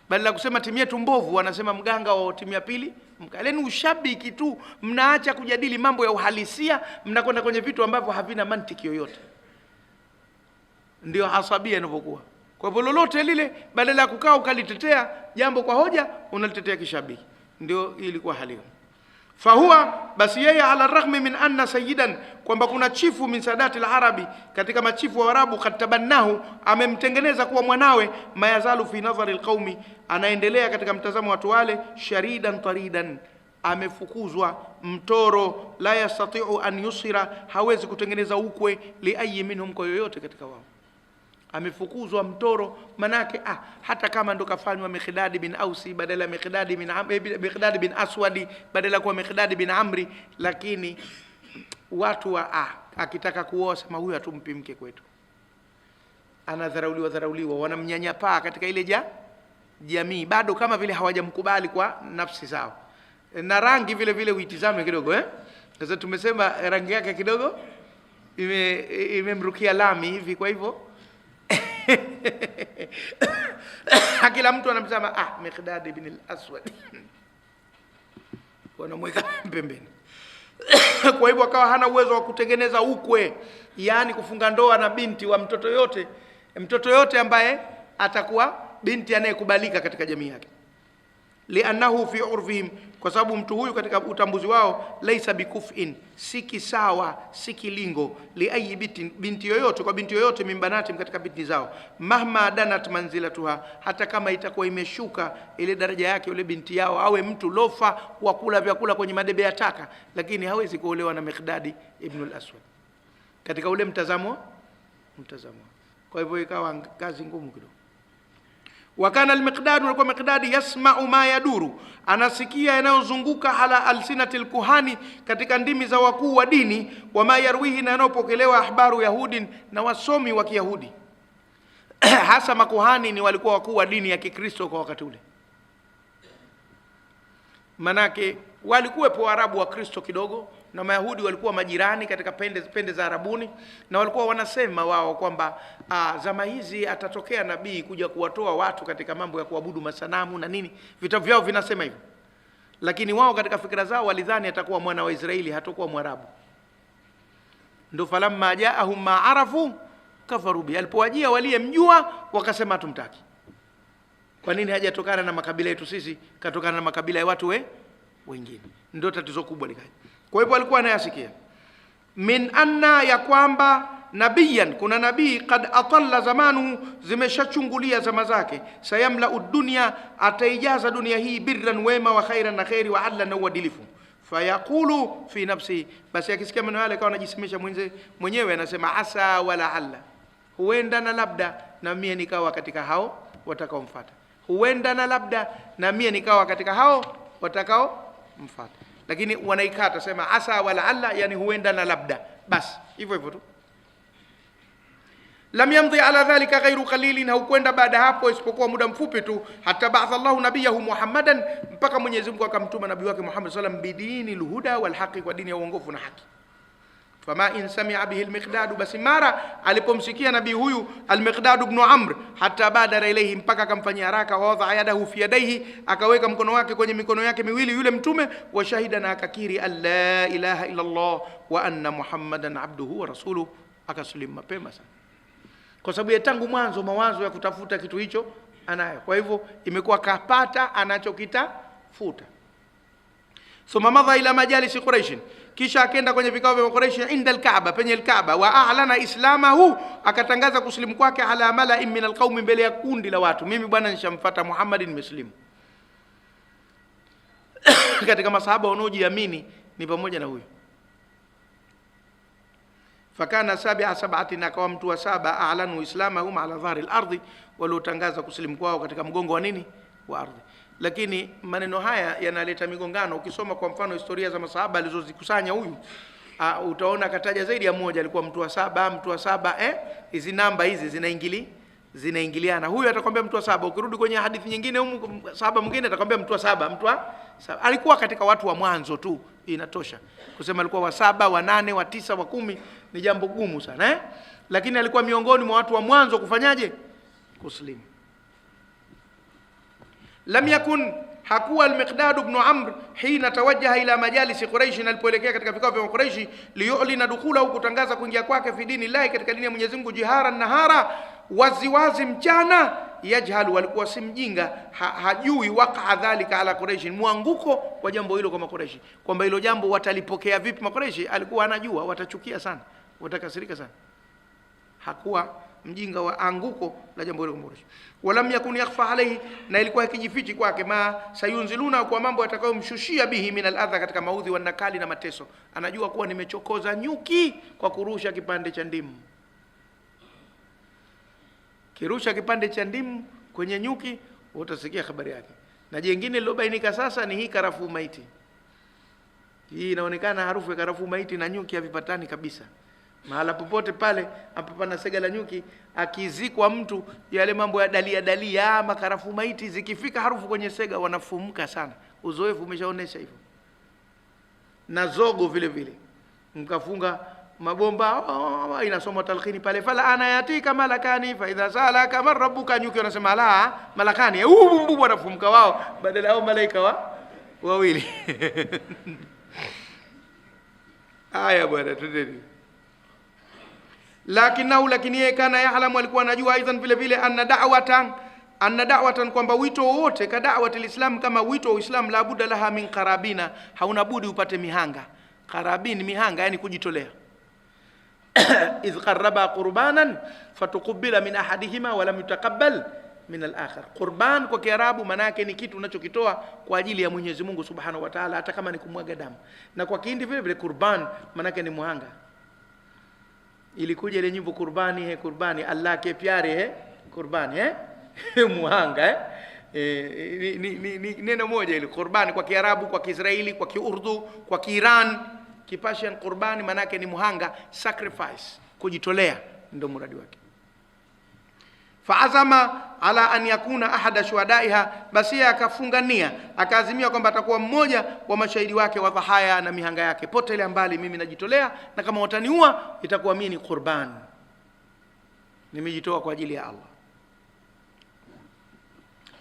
Badala kusema timu yetu mbovu, anasema mganga wa timu ya pili mkali. Ni ushabiki tu, mnaacha kujadili mambo ya uhalisia, mnakwenda kwenye vitu ambavyo havina mantiki yoyote. Ndio asabia inavyokuwa. Kwa hivyo lolote lile, badala ya kukaa ukalitetea jambo kwa hoja, unalitetea kishabiki. Ndio ilikuwa hali. Fahuwa, basi yeye, ala raghmi min anna sayyidan, kwamba kuna chifu min sadati al-arabi, katika machifu wa Arabu, katabannahu, amemtengeneza kuwa mwanawe, mayazalu fi nadhari al-qaumi, anaendelea katika mtazamo watu wale, sharidan taridan, amefukuzwa mtoro, la yastati'u an yusira, hawezi kutengeneza ukwe, li ayi minhum, kwa yoyote katika wao. Amefukuzwa mtoro, manake hata kama ndo kafanywa Miqdad bin Ausi badala Miqdad bin Aswadi badala kwa Miqdad bin Amri, lakini watu wa akitaka kuoa sema huyu hatumpi mke kwetu, anadharauliwa, wanamnyanyapaa katika ile jamii, bado kama vile hawajamkubali kwa nafsi zao. Na rangi vile vile uitizame kidogo sasa tumesema rangi yake kidogo imemrukia lami hivi, kwa hivyo kila mtu anamsema Miqdad ibn al-Aswad wanamweka pembeni. Kwa hivyo akawa hana uwezo wa kutengeneza ukwe, yani kufunga ndoa na binti wa mtoto yote ambaye atakuwa binti anayekubalika katika jamii yake. Li'annahu fi urfihim, kwa sababu mtu huyu katika utambuzi wao, laisa bikuf'in, si kisawa, si kilingo, li ayi binti yoyote, kwa binti yoyote, mimbanatim, katika binti zao, mahma danat manzilatuha, hata kama itakuwa imeshuka ile daraja yake yule binti yao, awe mtu lofa wa kula vyakula kwenye madebe ya taka, lakini hawezi kuolewa na Miqdad ibn al-Aswad katika ule mtazamo. Kwa hivyo ikawa kazi ngumu kidogo. Wakana al-Miqdad, walikuwa Miqdad yasma'u ma yaduru, anasikia yanayozunguka ala alsinatil kuhani, katika ndimi za wakuu wa dini, wa ma yarwihi, na yanayopokelewa ahbaru yahudin, na wasomi wa Kiyahudi. Hasa makuhani ni walikuwa wakuu wa dini ya Kikristo kwa wakati ule, manake walikuwepo Waarabu wa Kristo kidogo, na Mayahudi walikuwa majirani katika pende za Arabuni, na walikuwa wanasema wao kwamba zama hizi atatokea nabii kuja kuwatoa watu katika mambo ya kuabudu masanamu na nini. Vitabu vyao vinasema hivyo, lakini wao katika fikra zao walidhani atakuwa mwana wa Israeli, hatakuwa Mwarabu. Ndio falamma jaahum ma arafu kafaru bi, alipowajia waliyemjua wakasema hatumtaki. Kwa nini hajatokana na makabila yetu sisi, katokana na makabila ya watu wengine? Ndio tatizo kubwa likaja. Kwa hivyo alikuwa anayasikia min anna, ya kwamba nabiyan, kuna nabii, kad atalla zamanu, zimeshachungulia zama zake, sayamla dunya, ataijaza dunia hii, birran, wema, wa khairan, na khairi, wa adlan, na uadilifu. Fayaqulu fi nafsi, basi akisikia maneno yale akawa anajisemesha mwenyewe, anasema asa wala alla, huenda na labda na mie nikawa katika hao watakaomfuata, huenda na labda na mie nikawa katika hao watakaomfuata. Lakini wanaikata sema asa wala alla, yani huenda na labda, basi hivyo tu. Lam yamdi ala dhalika ghairu qalilin, haukwenda baada hapo isipokuwa muda mfupi tu, hatta ba'atha Allahu nabiyahu Muhammadan, mpaka Mwenyezi Mungu akamtuma nabii wake Muhammad sallallahu alayhi wasallam, bidini alhuda wal haqi, kwa dini ya uongofu na haki. Fama in sami'a bihi al-Miqdad, basi mara alipomsikia nabii huyu al-Miqdad ibn Amr, hatta badara ilayhi, mpaka akamfanyia haraka, wa wada yadahu fi yadayhi, akaweka mkono wake kwenye mikono yake miwili yule mtume, wa shahida, na akakiri alla ilaha illa Allah wa anna Muhammadan abduhu wa rasuluhu, akaslimu mapema sana, kwa sababu ya tangu mwanzo mawazo ya kutafuta kitu hicho anayo. Kwa hivyo imekuwa kapata anachokitafuta. Thumma madha ila majalisi Quraish, kisha akaenda kwenye vikao vya Quraish, inda al-Kaaba, penye al-Kaaba, wa a'lana islamahu, akatangaza kuslimu kwake, ala mala'in min al-qaumi, mbele ya kundi la watu, mimi bwana nishamfuata Muhammad, nimeslimu. Katika masahaba wanaojiamini ni pamoja na huyu. Fakana sab'atin, akawa mtu wa saba, a'lanu islamahum ala dhahri al-ardhi, waliotangaza kuslimu kwao katika mgongo wa nini, wa ardhi. Lakini maneno haya yanaleta migongano. Ukisoma kwa mfano historia za masahaba alizozikusanya huyu, utaona akataja zaidi ya mmoja alikuwa mtu wa saba. Hizi namba hizi zinaingiliana. Huyu atakwambia mtu wa saba, ukirudi kwenye hadithi nyingine humu sahaba mwingine atakwambia mtu wa saba. Alikuwa katika watu wa mwanzo tu, inatosha kusema alikuwa wa 7, wa 8, wa 9, wa 10, ni jambo gumu sana lakini alikuwa miongoni mwa watu wa mwanzo kufanyaje, kuslimu. Lam yakun, hakuwa al-Miqdad ibn Amr hina tawajjaha ila majalisi Quraish, alipoelekea katika vikao vya Quraish, liyu'lina dukhulahu, kutangaza kuingia kwake, fi dini Allah, katika dini ya Mwenyezi Mungu, jiharan nahara, waziwazi mchana, yajhalu, walikuwa si mjinga, hajui waqa dhalika ala Quraish, mwanguko wa jambo hilo kwa Quraish, kwamba hilo jambo watalipokea vipi Quraish, alikuwa anajua watachukia sana, watakasirika sana. Hakuwa mjinga wa anguko la jambo hilo kumboresha. Walam yakun yakhfa alayhi, na ilikuwa ikijifichi kwake, ma sayunziluna, kwa mambo yatakayomshushia bihi min aladha, katika maudhi wa nakali na mateso. Anajua kuwa nimechokoza nyuki kwa kurusha kipande cha ndimu. Kirusha kipande cha ndimu kwenye nyuki, utasikia habari yake. Na jingine lilobainika sasa ni hii karafuu maiti. Hii inaonekana harufu ya karafuu maiti na nyuki havipatani kabisa. Mahala popote pale ambapo pana sega la nyuki, akizikwa mtu, yale mambo ya dalia ama karafuu maiti zikifika harufu kwenye sega wanafumuka sana. Uzoefu umeshaonesha hivyo. Na zogo vile vile. Mkafunga mabomba, inasoma talqini pale, fala ana yatika malakani fa idha salaka man rabbuka, nyuki wanasema la malakani, wanafumuka wao badala yao malaika wawili. Aya bwana, tudeni. Lakini yeye kana yaalamu, alikuwa anajua aidan vile vile, anna da'watan, kwamba wito wote ka da'wati alislam, kama wito wa Uislamu, la budda laha min qarabina, hauna budi upate mihanga. Qarabin, mihanga, yani kujitolea. idh qarraba qurbanan fatuqbila min ahadihima wa lam yutaqabbal min al-akhar. Qurban kwa Kiarabu maana yake ni kitu unachokitoa kwa ajili ya Mwenyezi Mungu Subhanahu wa Ta'ala, hata kama ni kumwaga damu. Na kwa Kihindi vile vile qurban maana yake ni muhanga. Ilikuja ile nyimbo kurbani kurbani, Allah ke pyare kurbani muhanga ni neno moja ile kurbani kwa Kiarabu, kwa Kiisraeli, kwa Kiurdu, kwa Kiiran, Kipashian. Kurbani maana yake ni muhanga, sacrifice, kujitolea, ndio muradi wake. Faazama ala an yakuna ahada shuhadaiha, basi akafunga nia, akaazimia kwamba atakuwa mmoja wa mashahidi wake wa dhahaya na mihanga yake. Pote ile mbali mimi najitolea, na kama wataniua itakuwa mimi ni qurban, nimejitoa kwa ajili ya Allah.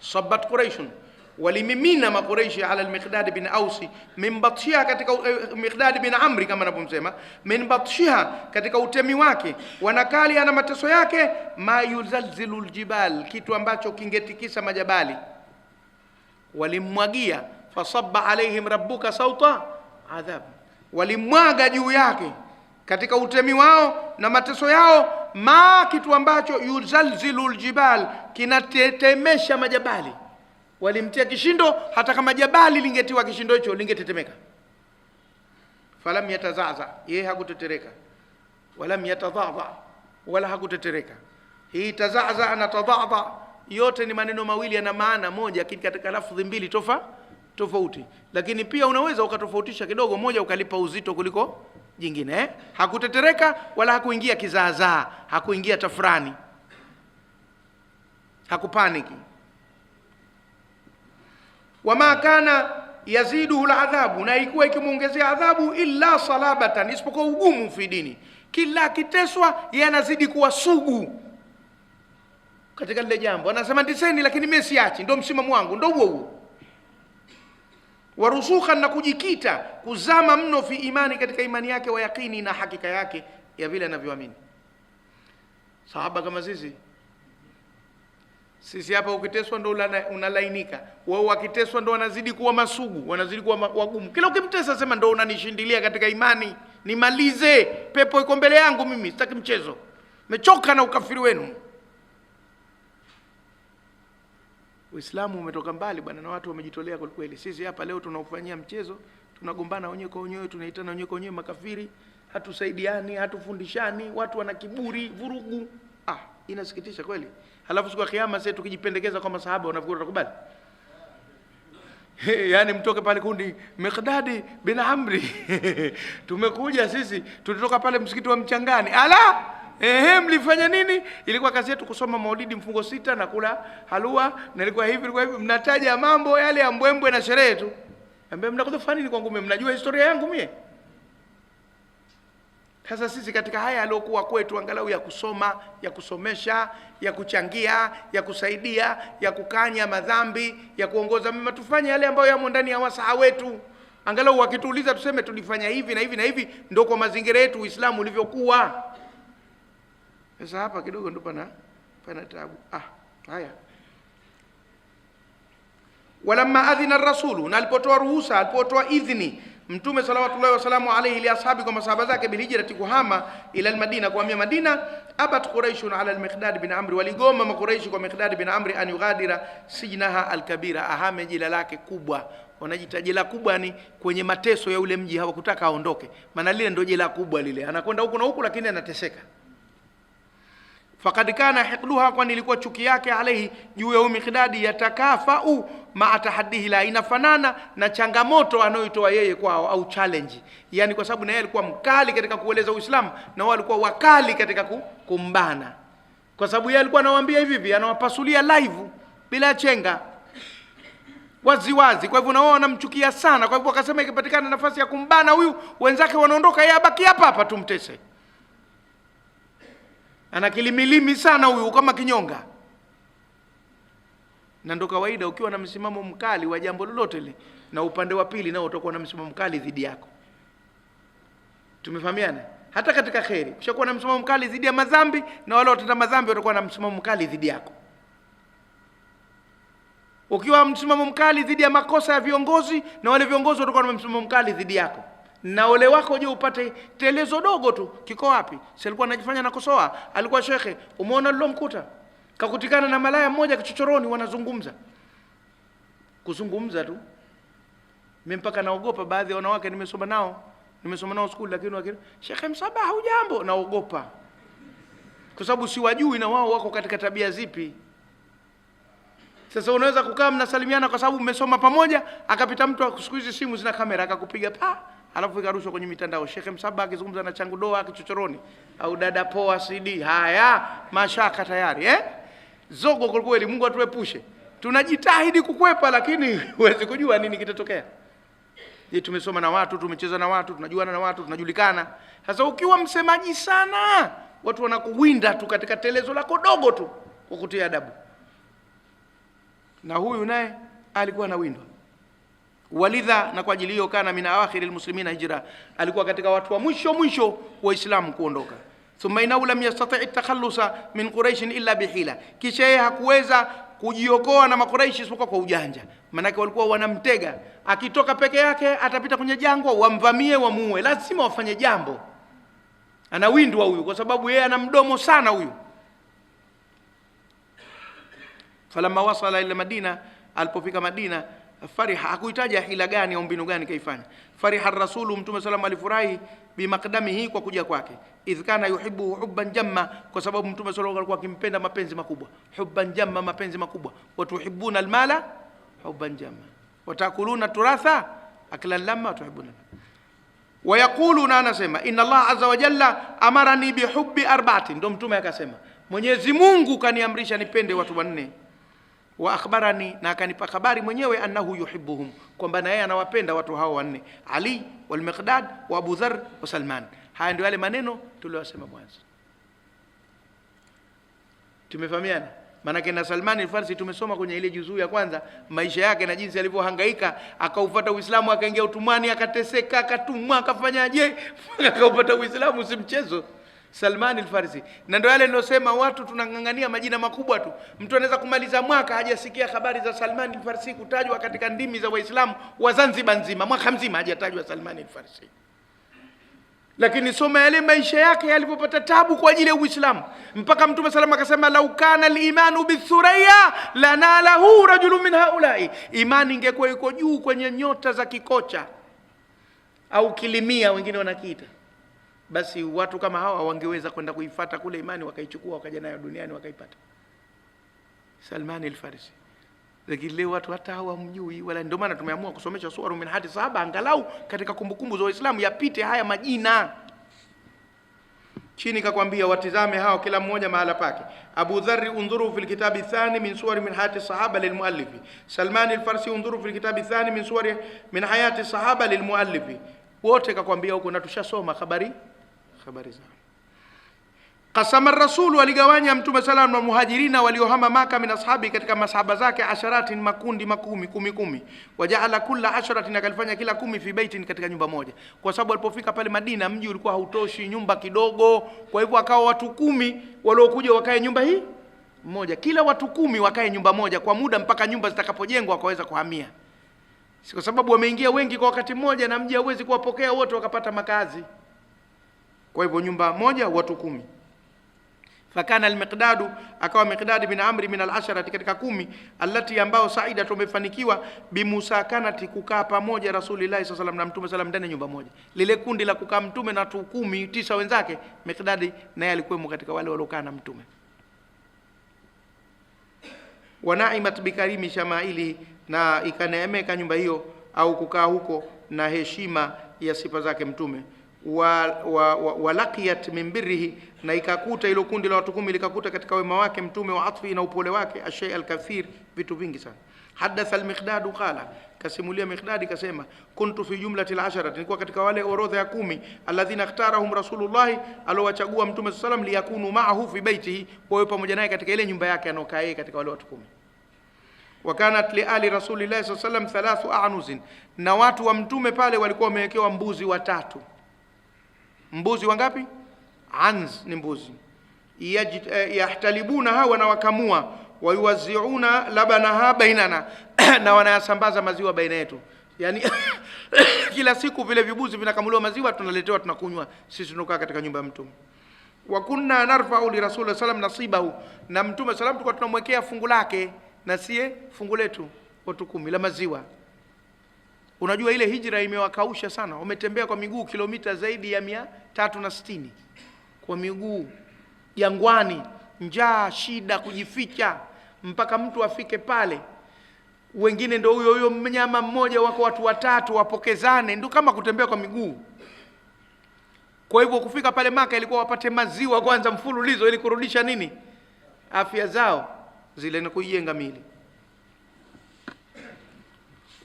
Sabbat Quraishun, walimimina makuraishi ala al-Miqdad bin Ausi min batshiha, katika Miqdad bin Amri kama anapomsema, min batshiha, katika utemi wake, wanakali ana mateso yake, ma yuzalzilu aljibal, kitu ambacho kingetikisa majabali. Walimwagia, fasabba alaihim rabbuka sauta adhab, walimwaga juu yake katika utemi wao na mateso yao, ma, kitu ambacho yuzalzilu aljibal, kinatetemesha majabali. Walimtia kishindo, hata kama jabali lingetiwa kishindo hicho lingetetemeka. Falam yatazaza, yeye hakutetereka. Walam yatadhadha, wala hakutetereka. Hii tazaza na tadhadha yote ni maneno mawili yana maana moja, katika lafzi mbili tofauti, lakini pia unaweza ukatofautisha kidogo, moja ukalipa uzito kuliko jingine. Hakutetereka wala hakuingia kizaazaa, hakuingia tafrani, hakupaniki. Wama kana yaziduhu aladhabu, na ilikuwa ikimuongezea adhabu, illa salabatan, isipokuwa ugumu fi dini. Kila kiteswa yeye anazidi kuwa sugu katika lile jambo. Anasema ndiseni, lakini mimi siachi, ndio msimamo wangu, ndio huo. Warusukha, na kujikita, kuzama mno fi imani, katika imani yake, wa yaqini, na hakika yake ya vile anavyoamini. Sahaba kama sisi hapa, ukiteswa ndo unalainika. Wao wakiteswa ndo wanazidi kuwa masugu, wanazidi kuwa wagumu. Kila ukimtesa sema ndo unanishindilia katika imani, nimalize, pepo iko mbele yangu, mimi sitaki mchezo, mechoka na ukafiri wenu. Uislamu umetoka mbali bwana, na watu wamejitolea kwa kweli. Sisi hapa leo tunaufanyia mchezo, tunagombana wenyewe kwa wenyewe, tunaitana wenyewe kwa wenyewe makafiri, hatusaidiani, hatufundishani, watu wana kiburi, vurugu. Inasikitisha kweli. Halafu siku ya kiyama sasa tukijipendekeza kwa masahaba, wanafikiri watakubali? Yani mtoke pale kundi Miqdad bin Amri tumekuja sisi, tulitoka pale msikiti wa Mchangani. Mlifanya nini? Ilikuwa kazi yetu kusoma Maulidi mfungo 6 na kula halua, na ilikuwa hivi. Mnataja mambo yale ya mbwembwe na sherehe tu. Ambaye mnakuja kufanya nini kwangu mimi? Mnajua historia yangu mimi? Sasa sisi katika haya yaliokuwa kwetu, angalau ya kusoma, ya kusomesha, ya kuchangia, ya kusaidia, ya kukanya madhambi, ya kuongoza mema, tufanye yale ambayo yamo ndani ya wasaa wetu. Angalau wakituuliza tuseme tulifanya hivi na hivi na hivi, ndio kwa mazingira yetu Uislamu ulivyokuwa. Sasa hapa kidogo ndo pana taabu. Haya. Walamma adhina ar-rasulu, na alipotoa ruhusa, alipotoa idhni Mtume salawatullahi wasalamu alayhi li ashabi, kwa masahaba zake, bilhijrati, kuhama ila almadina, kuhamia Madina. Abat quraishun ala almiqdad bin amri, waligoma makuraishi kwa Miqdad bin amri an yughadira sijnaha alkabira, ahame jela lake kubwa. Wanajita jela kubwa ni kwenye mateso ya ule mji, hawakutaka aondoke, maana lile ndio jela kubwa lile, anakwenda huku na huku lakini anateseka. Faqad kana hiqduha, kwani ilikuwa chuki yake alayhi juu ya Miqdadi, yatakafau ma tahaddihi la, inafanana na changamoto anayoitoa yeye kwao, au challenge. Yani kwa sababu na yeye alikuwa mkali katika kueleza Uislamu na wao walikuwa wakali katika kumbana, kwa sababu yeye alikuwa anawaambia hivi, anawapasulia live bila chenga, wazi wazi. Kwa hivyo na wao wanamchukia sana. Kwa hivyo akasema ikipatikana nafasi ya kumbana huyu, wenzake wanaondoka, yeye abaki hapa hapa tumtese. Ana kilimilimi sana huyu, kama kinyonga. Na ndo kawaida ukiwa na msimamo mkali wa jambo lolote lile, na upande wa pili nao utakuwa na msimamo mkali dhidi yako. Tumefahamiana? Hata katika khairi ushakuwa na msimamo mkali dhidi ya madhambi, na wale watenda madhambi watakuwa na msimamo mkali dhidi yako. Ukiwa msimamo mkali dhidi ya makosa ya viongozi, na wale viongozi watakuwa na msimamo mkali dhidi yako. Na ole wako je upate telezo dogo tu, kiko wapi? Si alikuwa anajifanya nakosoa, alikuwa shekhe, umeona lilomkuta? Kakutikana na malaya mmoja kichochoroni, wanazungumza. Kuzungumza tu. Mimi mpaka naogopa baadhi ya wanawake nimesoma nao school, lakini wakini, Shekhe Msabaha hujambo, naogopa. Kwa sababu siwajui na wao wako katika tabia zipi. Sasa unaweza kukaa mnasalimiana kwa sababu mmesoma pamoja, akapita mtu, siku hizi simu zina kamera, akakupiga pa, alafu ikarushwa kwenye mitandao, Shekhe Msabaha akizungumza na changu doa kichochoroni, au dada poa CD. Haya, mashaka tayari zogo kwa kweli. Mungu atuepushe. Tunajitahidi kukwepa, lakini huwezi kujua nini kitatokea. Je, tumesoma na watu, tumecheza na watu, tunajuana na watu, tunajulikana. Sasa ukiwa msemaji sana, watu wanakuwinda tu katika telezo lako dogo tu kwa kutia adabu. Na huyu naye alikuwa anawindwa. Walidha, na kwa ajili hiyo, kana min awakhiril muslimina hijra, alikuwa katika watu wa mwisho wa Uislamu kuondoka. Thumma innahu lam yastati' at-takhallusa min Quraish illa bihila, kisha yeye hakuweza kujiokoa na Makuraishi isipokuwa kwa ujanja. Maana walikuwa wanamtega, akitoka peke yake atapita kwenye jangwa, wamvamie, wamuue, lazima wafanye jambo. Anawindwa huyu kwa sababu yeye ana mdomo sana huyu. Falamma wasala ila Madina, alipofika Madina, fariha, hakuitaja hila gani au mbinu gani kaifanya. Fariha ar-rasulu, Mtume sallallahu alayhi wasallam, bimaqdamihi, kwa kuja kwake. Idh kana yuhibbu hubban jamma, kwa sababu Mtume sallallahu alayhi wasallam alikuwa akimpenda mapenzi makubwa. Hubban jamma, mapenzi makubwa. Wa tuhibbuna al-mala hubban jamma, wa taakuluna turatha aklan lamma, tuhibbuna. Wa yaquluna, anasema, inna Allah azza wa jalla amarani bihubbi arba'atin, ndo Mtume akasema Mwenyezi Mungu kaniamrisha nipende watu wanne. Wa akhbarani, na akanipa habari mwenyewe, annahu yuhibbuhum, kwamba na yeye anawapenda watu hao wanne: Ali wal Miqdad wa Abu Dharr wa Salman. Haya ndio yale maneno tuliyosema mwanzo. Tumefahamiana? Maana kina Salman al-Farsi tumesoma kwenye ile juzuu ya kwanza maisha yake na jinsi alivyohangaika, akaufuata Uislamu, akaingia utumwani, akateseka, akatumwa, akafanyaje akaupata Uislamu. Si mchezo. Salman al-Farsi. Na ndio yale ninosema, watu tunangangania majina makubwa tu. Mtu anaweza kumaliza mwaka hajasikia habari za Salman al-Farsi kutajwa katika ndimi za Waislamu wa Zanzibar nzima, mwaka mzima hajatajwa Salman al-Farsi. Lakini soma yale maisha yake yalipopata tabu kwa ajili ya Uislamu, mpaka Mtume sallallahu alayhi wasallam akasema, lau kana al-imanu bithuraya lanalahu rajulun min haulai, imani ingekuwa iko juu kwenye nyota za kikocha au kilimia wengine wanakiita, basi watu kama hawa wangeweza kwenda kuifuata kule imani, wakaichukua, wakaja nayo duniani wakaipata. Salman al-Farsi. Lakini leo watu hata hawamjui, wala ndio maana tumeamua kusomesha suwaru min hadi sahaba, angalau katika kumbukumbu za Uislamu yapite haya majina. Chini kakwambia watizame hao kila mmoja mahala pake. Abu Dharr, undhuru fil kitabi thani min suwar min hayati sahaba lilmuallifi. Salman al-Farsi, undhuru fil kitabi thani min suwar min hayati sahaba lilmuallifi. Wote kakwambia huko, na tushasoma habari zao. Qasama ar-rasul, waligawanya Mtume sallallahu alayhi muhajirina waliohama Maka min ashabi, katika masahaba zake, asharatin, makundi kumi. Wajaala kulla asharatin, akalifanya kila 10 fi baitin, katika nyumba moja, kwa sababu alipofika pale Madina mji ulikuwa hautoshi, nyumba kidogo. Kwa hivyo akawa watu 10 waliokuja wakae nyumba hii moja, kila watu 10 wakae nyumba moja kwa muda mpaka nyumba zitakapojengwa wakaweza kuhamia. kwa sababu wameingia wengi kwa wakati mmoja, na mji hauwezi kuwapokea wote wakapata makazi. Kwa hivyo nyumba moja watu 10. Fakana al-Miqdad, akawa Miqdad bin Amri min al-ashara, katika 10 allati ambao Saida tumefanikiwa bimusakanati, kukaa pamoja Rasulullah sallallahu alaihi wasallam na Mtume sallam ndani ya nyumba moja. Lile kundi la kukaa Mtume na watu 10 9 wenzake, Miqdad naye alikuwa katika wale waliokaa na Mtume. Wanaimat bikarimi shamaili, na ikaneemeka nyumba hiyo au kukaa huko na heshima ya sifa zake Mtume. Walaqiyat min birrihi, na ikakuta ilo kundi la watu 10 likakuta katika wema wake Mtume, wa atfi, na upole wake, ashay alkathir, vitu vingi sana. Hadatha al-Miqdad qala, kasimulia Miqdad kasema, kuntu fi jumlati al-ashara, nilikuwa katika wale orodha ya 10 alladhina ikhtarahum Rasulullah, alowachagua Mtume sallam liyakunu ma'ahu fi baitihi, wawe pamoja naye katika ile nyumba yake anokaa yeye katika wale watu 10. Wakanat li ali Rasulillah sallallahu alayhi wasallam 3 a'nuzin, na watu wa Mtume pale walikuwa wamewekewa mbuzi watatu. Mbuzi wangapi? Anz ni mbuzi. Yahtalibuna hawa, na wakamua, wayuwaziuna labanaha bainana na wanayasambaza maziwa baina yetu. Yani kila siku vile vibuzi vinakamuliwa maziwa, tunaletewa, tunakunywa sisi tunokaa katika nyumba ya Mtume. Wa kunna narfa'u li Rasulillah sallam nasibahu, na Mtume sallam tulikuwa tunamwekea fungu lake na sie fungu letu watu 10 la maziwa. Unajua ile hijra imewakausha sana, wametembea kwa miguu kilomita zaidi ya 360 kwa miguu jangwani, njaa, shida, kujificha mpaka mtu afike pale. Wengine ndio huyo mnyama mmoja, wako watu watatu wapokezane, ndio kama kutembea kwa miguu. Kwa hivyo kufika pale Maka ilikuwa wapate maziwa kwanza mfululizo ili kurudisha nini? Afya zao zile, na kuijenga mili.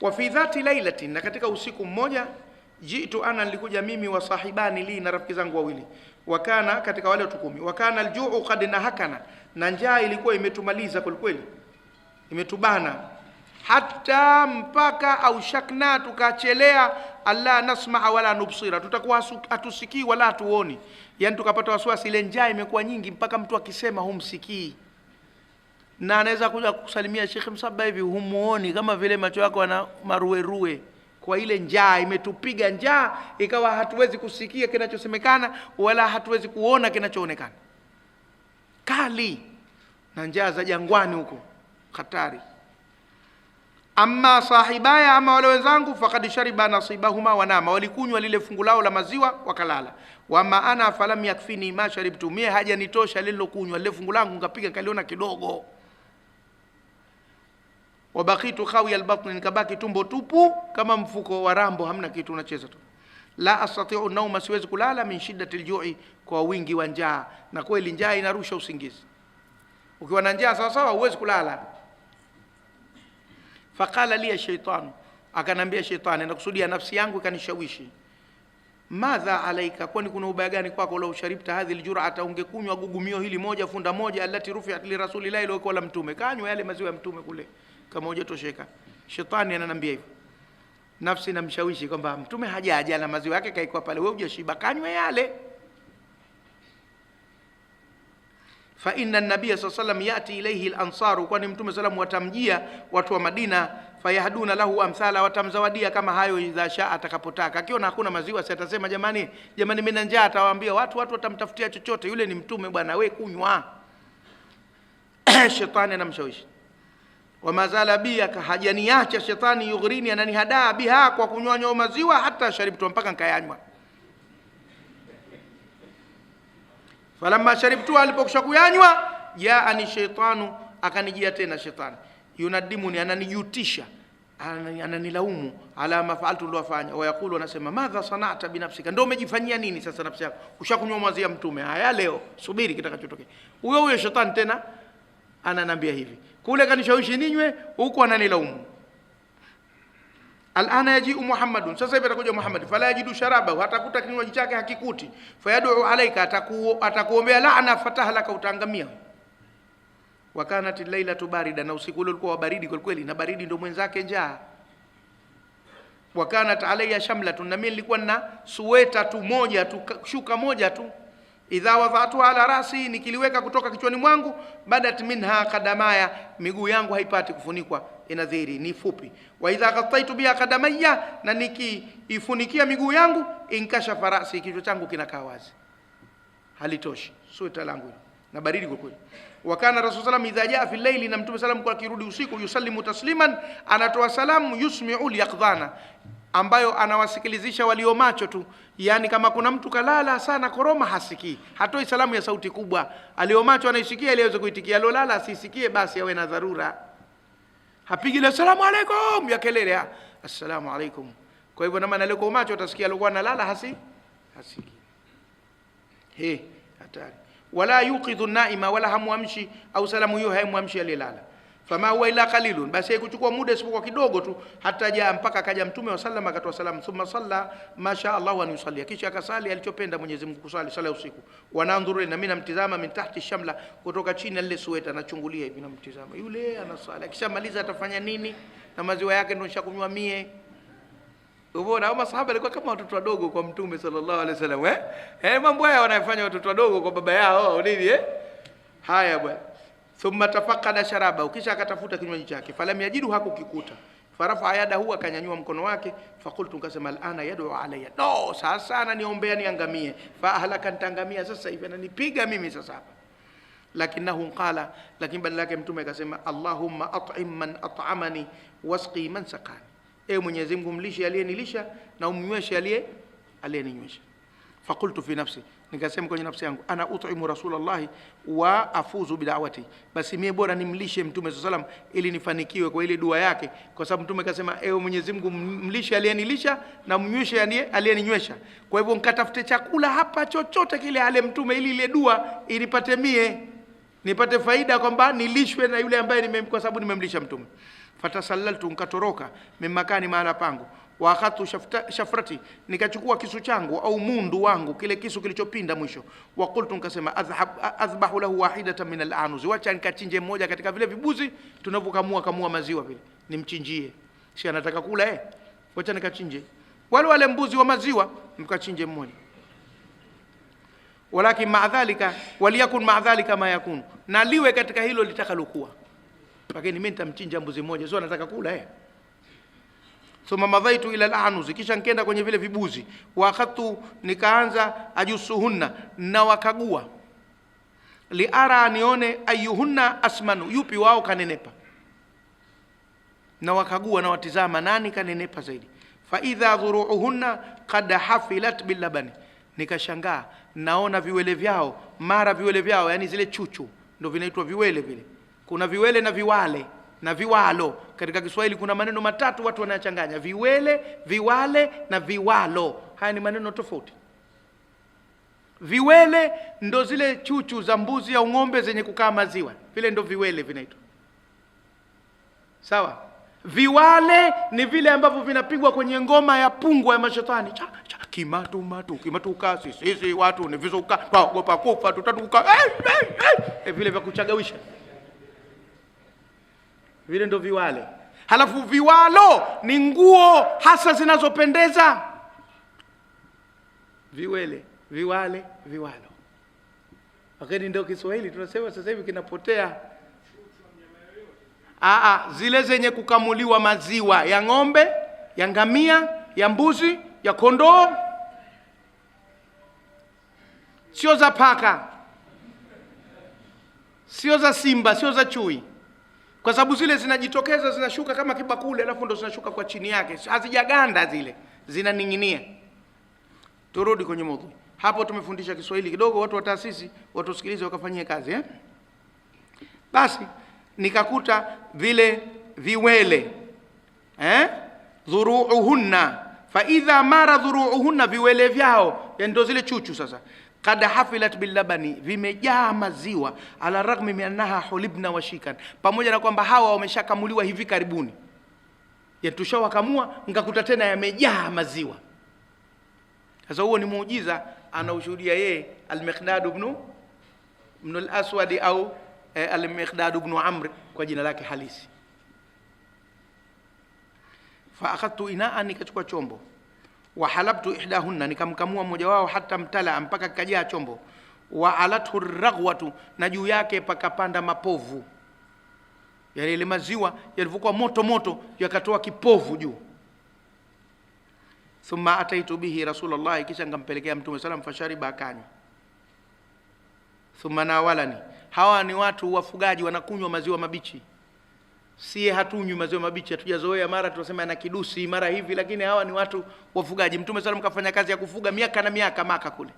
Wa fi dhati lailatin, na katika usiku mmoja, jitu ana, nilikuja mimi, wa sahibani li, na rafiki zangu wawili, wakana katika wale watu 10, wakana aljuu qad nahakana, na njaa ilikuwa imetumaliza kweli, imetubana, hata mpaka au shakna, tukachelea, alla nasmaa wala nubsira, tutakuwa hatusikii wala hatuoni. Yani tukapata wasiwasi, ile njaa imekuwa nyingi mpaka mtu akisema humsikii, na anaweza kuja kukusalimia Sheikh Msaba hivi humuoni, kama vile macho yako yana maruerue. Kwa ile njaa imetupiga, njaa ikawa hatuwezi kusikia kinachosemekana wala hatuwezi kuona kinachoonekana, kali na njaa za jangwani huko hatari. Amma sahibaya, ama wale wenzangu, faqad shariba nasibahuma wa nama, walikunywa lile fungu lao la maziwa wakalala. Wama ana falam yakfini ma sharibtu, mie haja nitosha lile kunywa lile fungu langu, ngapiga kaliona kidogo. Wabakitu khawi albatn, nikabaki tumbo tupu kama mfuko wa rambo, hamna kitu, unacheza tu. La astati'u nauma, siwezi kulala, min shiddati aljui, kwa wingi wa njaa. Na kweli njaa inarusha usingizi, ukiwa na njaa sawa sawa huwezi kulala. Faqala li ash-shaytan, akanambia shetani, nakusudia nafsi yangu ikanishawishi, madha alaika, kwani kuna ubaya gani kwako, la usharibta hadhi aljur'ata, ungekunywa gugumio hili moja, funda moja, allati rufi'at li rasulillahi, ile kwa la Mtume, kanywa yale maziwa ya Mtume kule kama hujatosheka. Shetani ananiambia hivyo, nafsi namshawishi kwamba Mtume hajaja na maziwa yake kaikuwa pale, wewe hujashiba, kanywa yale. Fa inna an-nabiy sallallahu alayhi wasallam yati ilayhi al-ansar, kwani Mtume sallam watamjia watu wa Madina, fayahduna lahu amthala, watamzawadia kama hayo, idha shaa, atakapotaka. Akiona hakuna maziwa, si atasema jamani mimi na njaa, atawaambia watu watamtafutia chochote, yule ni Mtume bwana, we kunywa. Shetani anamshawishi. Wa mazala bi, hajaniacha shetani, yughrini, ananihadaa biha, kwa kunywa maziwa, hata sharibtu, mpaka nikayanywa. Falamma sharibtu, alipokusha kuyanywa, jaani shaytanu, akanijia tena shetani, yunadimuni, ananijutisha, ananilaumu, ala mafaaltu, nilofanya. Wayakulu, anasema, madha sanata binafsika, ndio umejifanyia nini sasa nafsi yako, ushakunywa maziwa ya Mtume, haya leo subiri kitakachotokea. Huyo shetani tena ananiambia hivi, kule kanishawishi ninywe, huko ananilaumu. Alana yaji'u Muhammadun, sasa hivi atakuja Muhammad, fala yajidu sharabahu, hatakuta kinywaji chake hakikuti, fayad'u alayka, atakuombea laana, fatahlaka, utaangamia. Wakanat al-lailatu barida, na usiku ule ulikuwa baridi kweli, na baridi ndio mwenzake njaa. Wakanat alayya shamlatun, na mimi nilikuwa na suweta tu moja tu, shuka moja tu, idha wadhatu ala rasi, nikiliweka kutoka kichwani mwangu, badat minha qadamaya, miguu yangu haipati kufunikwa, inadhiri ni fupi. Wa idha ghattaitu biha qadamaya, na nikiifunikia miguu yangu, inkashafa rasi, kichwa changu kinakaa wazi. Halitoshi sweta langu na baridi kwa kweli. Wa kana Rasul sallam idha jaa fi layli, na Mtume sallam kwa kirudi usiku, yusallimu tasliman, anatoa salamu, yusmi'u al-yaqdhana, ambayo anawasikilizisha walio macho tu. Yani kama kuna mtu kalala sana koroma, hasikii, hatoi salamu ya sauti kubwa, alio macho anaisikia ili aweze kuitikia, alolala asisikie, basi awe na dharura, hapigi la salamu alaykum ya kelele, assalamu alaykum. Kwa hivyo na maana alio macho utasikia, alikuwa analala hasikii. Hatari. Wala yuqidhu naima, wala hamuamshi, au salamu hiyo haimuamshi aliyelala. Fama huwa ila qalilun, basi kuchukua muda isipokuwa kidogo tu, hata jaa, mpaka kaja Mtume wa sallam akatoa salamu. Thumma salla ma sha Allah wa yusalli, kisha akasali alichopenda Mwenyezi Mungu kusali, sala ya usiku. Wanandhuru, na mimi namtizama, min tahti shamla, kutoka chini ya ile sweta, nachungulia hivi, namtizama yule anasali, akishamaliza atafanya nini, na maziwa yake ndio nishakunywa mie. Unaona, hao masahaba walikuwa kama watoto wadogo kwa Mtume sallallahu alaihi wasallam. Mambo haya wanayofanya watoto wadogo kwa baba yao nini haya bwana. Thumma tafaqada sharaba, kisha akatafuta kinywaji chake, falam yajidu, hakukikuta. Farafa yadahu, akanyanyua mkono wake. Fakultu, nikasema alana yadu alayya, no, sasa ananiombea niangamie. Fa ahlaka, nitangamia sasa hivi, ananipiga mimi sasa hapa. Lakinahu qala, lakini badala yake Mtume akasema, Allahumma at'im man at'amani wasqi man saqani, Mwenyezi Mungu mlishe aliyenilisha na umnyweshe aliyeninywesha. Fakultu fi nafsi, nikasema kwenye nafsi yangu, ana ut'imu Rasulullah wa afuzu bid'awati, basi mimi bora nimlishe Mtume sallam ili nifanikiwe kwa ile dua yake, kwa sababu Mtume akasema Mwenyezi Mungu mlishe aliyenilisha na umnyweshe aliyeninywesha. Kwa hivyo nikatafute chakula hapa chochote kile ale Mtume, ili ile dua inipate mie, nipate faida kwamba nilishwe na yule ambaye kwa sababu nimemlisha Mtume. Fatasallaltu, nkatoroka, mimakani, mahala pangu. Wa akhadtu shafrati, nikachukua kisu changu au mundu wangu, kile kisu kilichopinda mwisho. Wa qultu, nkasema azbahu lahu wahidatan min al-anuz, wacha nikachinje mmoja katika vile vibuzi tunavyokamua maziwa vile, nimchinjie. Si anataka kula wacha nikachinje wale mbuzi wa maziwa, mkachinje mmoja. Walakin ma'dhalika, waliyakun ma'dhalika ma yakun, na liwe katika hilo litakalokuwa, lakini mimi nitamchinja mbuzi mmoja, sio anataka kula Thumma madhaitu ila al-anuz, kisha nikaenda kwenye vile vibuzi. Wa akhadtu, nikaanza ajusuhunna, na wakagua, liara, nione, ayuhunna asmanu, yupi wao kanenepa, na wakagua na watizama nani kanenepa zaidi. Fa idha dhuruuhunna qad hafilat bil labani, nikashangaa naona viwele vyao, mara viwele vyao, yani zile chuchu ndio vinaitwa viwele vile. Kuna viwele na viwale na viwalo. Katika Kiswahili kuna maneno matatu watu wanayachanganya: viwele, viwale na viwalo. Haya ni maneno tofauti. Viwele ndo zile chuchu za mbuzi au ng'ombe zenye kukaa maziwa, vile ndo viwele vinaitwa, sawa? Viwale ni vile ambavyo vinapigwa kwenye ngoma ya pungwa ya mashetani, kimatu kasi, sisi watu ni vizuka, tuogopa kufa, tutatuka, vile vya kuchagawisha, vile ndo viwale. Halafu viwalo ni nguo hasa zinazopendeza. Viwele, viwale, viwalo. Wakati ndio Kiswahili tunasema sasa hivi kinapotea. Zile zenye kukamuliwa maziwa ya ng'ombe, ya ngamia, ya mbuzi, ya kondoo, sio za paka, sio za simba, sio za chui. Kwa sababu zile zinajitokeza, zinashuka kama kibakuli, alafu ndo zinashuka kwa chini yake, hazijaganda, zile zinaning'inia. Turudi kwenye mada. Hapo tumefundisha Kiswahili kidogo, watu wa taasisi watusikilize wakafanyie kazi Basi nikakuta vile viwele dhuruuhunna, fa idha mara dhuruuhunna, viwele vyao ndio zile chuchu sasa, kad hafilat bil labani, vimejaa maziwa, ala ragmi min annaha hulibna wa shikan, pamoja na kwamba hawa wameshakamuliwa hivi karibuni, tushawakamua, nikakuta tena yamejaa maziwa. Sasa huo ni muujiza anaushuhudia yeye al-Miqdad ibn al-Aswad au al-Miqdad ibn Amr kwa jina lake halisi. Fa akhadtu inaan, nikachukua chombo, wa halabtu ihdahunna, nikamkamua mmoja wao, hata mtala, mpaka kajaa chombo. wa alathu raghwatu, na juu yake pakapanda mapovu. Yale ile maziwa yalivyokuwa moto moto yakatoa kipovu juu. Thumma ataitu bihi Rasulullah, kisha ngampelekea Mtume sallam, fashariba, akanywa. Thumma nawalani, hawa ni watu wafugaji wanakunywa maziwa mabichi. Sie hatunywi maziwa mabichi, hatujazoea, mara tunasema yana kidusi mara hivi, lakini hawa ni watu wafugaji. Mtume sallam kafanya kazi ya kufuga miaka na miaka Maka kule.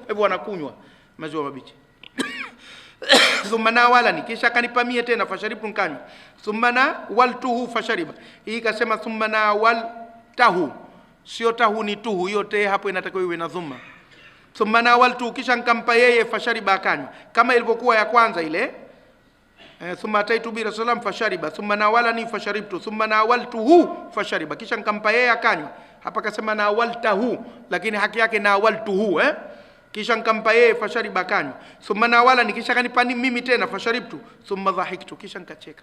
Hivyo wanakunywa maziwa mabichi. Thumma nawalani, kisha kanipamia tena, fasharibtu, nkanywa. Thumma nawaltuhu fashariba. Hii kasema thumma nawaltahu, sio tahu ni tuhu, yote hapo inatakiwa iwe na dhumma. Thumma nawaltuhu, kisha nkampa yeye, fashariba, akanywa, kama ilivyokuwa ya kwanza ile. Thumma ataitu bi Rasulullah fashariba, thumma nawalani fasharibtu, thumma nawaltuhu fashariba, kisha nkampa yeye, akanywa. Hapa kasema nawaltahu, lakini haki yake nawaltuhu, kisha nkampa yeye, fashariba, akanywa. Thumma nawalani, kisha kanipa mimi tena, fasharibtu, thumma dhahiktu, kisha nkacheka.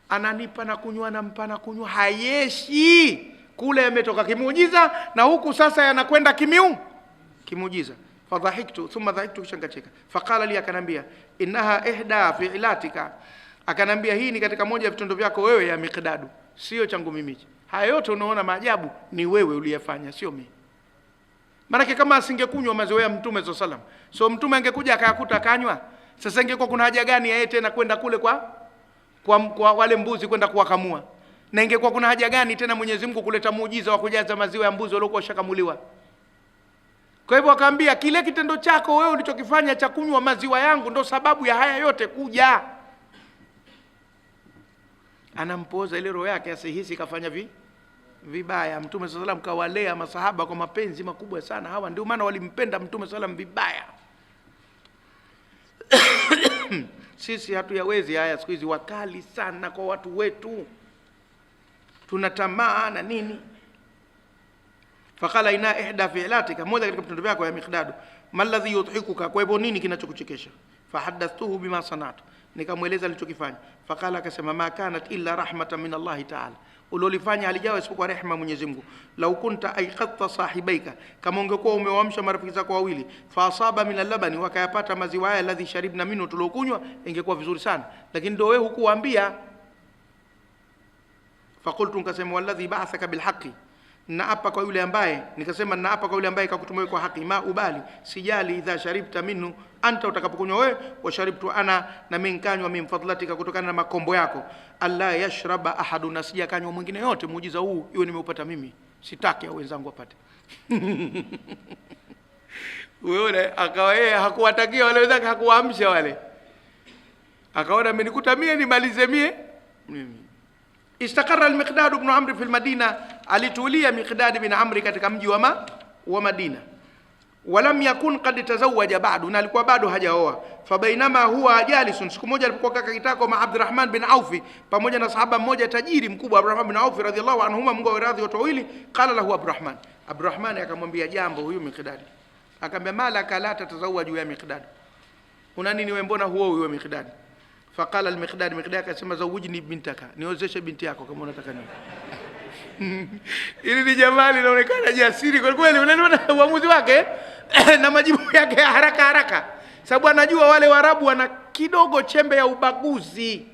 Ananipa na kunywa, nampa na kunywa, hayeshi. Kule yametoka kimuujiza na huku sasa yanakwenda kimuujiza. Fadhahiktu thumma dhahiktu, kisha nkacheka. Faqala li, akanambia, innaha ihda fi'latika, akanambia hii ni katika moja ya vitendo vyako wewe ya Miqdadu, sio changu mimi. Haya yote unaona maajabu ni wewe uliyafanya, sio mimi. Maana kama asingekunywa maziwa ya Mtume sallallahu alaihi wasallam, so Mtume angekuja akayakuta akanywa, sasa ingekuwa kuna haja gani yeye tena kwenda kule kwa wale mbuzi kwenda kuwakamua? Na ingekuwa kuna haja gani tena Mwenyezi Mungu kuleta muujiza wa kujaza maziwa ya mbuzi waliokuwa shakamuliwa? Kwa hivyo akaambia, kile kitendo chako wewe ulichokifanya cha kunywa maziwa yangu ndo sababu ya haya yote kuja. Anampoza ile roho yake asihisi kafanya vibaya. Mtume sallallahu alaihi wasallam kawalea masahaba kwa mapenzi makubwa sana. Hawa ndio maana walimpenda Mtume sallallahu alaihi wasallam vibaya. Sisi hatuyawezi haya siku hizi, wakali sana kwa watu wetu, tunatamaa na nini. Faqala ina ihda fi'latika, moja katika vitendo vyako ya Miqdadu, malladhi yudhikuka, kwa hivyo nini kinachokuchekesha? Fahadathuhu bima sanatu, nikamweleza nilichokifanya. Faqala, akasema, ma kanat illa rahmatan min Allah ta'ala, ulolifanya halijawa isipokuwa rehema Mwenyezi Mungu. Lau kunta aiqadta sahibaika, kama ungekuwa umewaamsha marafiki zako wawili, fa asaba min al-labani, wakayapata maziwa haya, alladhi sharibna minhu, tulokunywa, ingekuwa vizuri sana, lakini ndio wewe hukuambia. Faqultu, nikasema, walladhi ba'athaka bilhaqqi, naapa kwa yule ambaye, nikasema naapa kwa yule ambaye kakutumia kwa haki, ma ubali, sijali, idha sharibta minhu anta, utakapokunywa wewe, wa sharibtu ana, na mimi nikanywa, min fadlatika, kutokana na makombo yako, alla yashraba ahadun, sija kanywa mwingine yote, muujiza huu iwe nimeupata mimi, sitaki au wenzangu wapate. Wewe akawa yeye hakuwatakia wale wenzake, hakuwaamsha wale, akaona amenikuta mie nimalize mie mimi. Istaqarra al-Miqdad ibn Amr fi al-Madina, alitulia Miqdad ibn Amr katika mji wa Madina. Walam yakun qad tazawaja ba'du, na alikuwa bado hajaoa. Fabainama huwa jalisun, siku moja alipokuwa kaka kitako ma Abdurrahman bin Auf, pamoja na sahaba mmoja tajiri mkubwa Abdurrahman bin Auf radhiyallahu anhuma, Mungu awaradhi watu wawili. Qala lahu Abdurrahman akamwambia jambo huyu Miqdad, akamwambia, malaka la tatazawaju ya Miqdad, una nini wewe, mbona huo Miqdad? Faqala al-Miqdad, Miqdad akasema, zawijni bintaka, niozeshe binti yako kama unataka nini. Ili ni jamali, inaonekana jasiri kwa kweli, unaona uamuzi wake na majibu yake ya haraka, sababu anajua wale Waarabu wana kidogo chembe ya ubaguzi.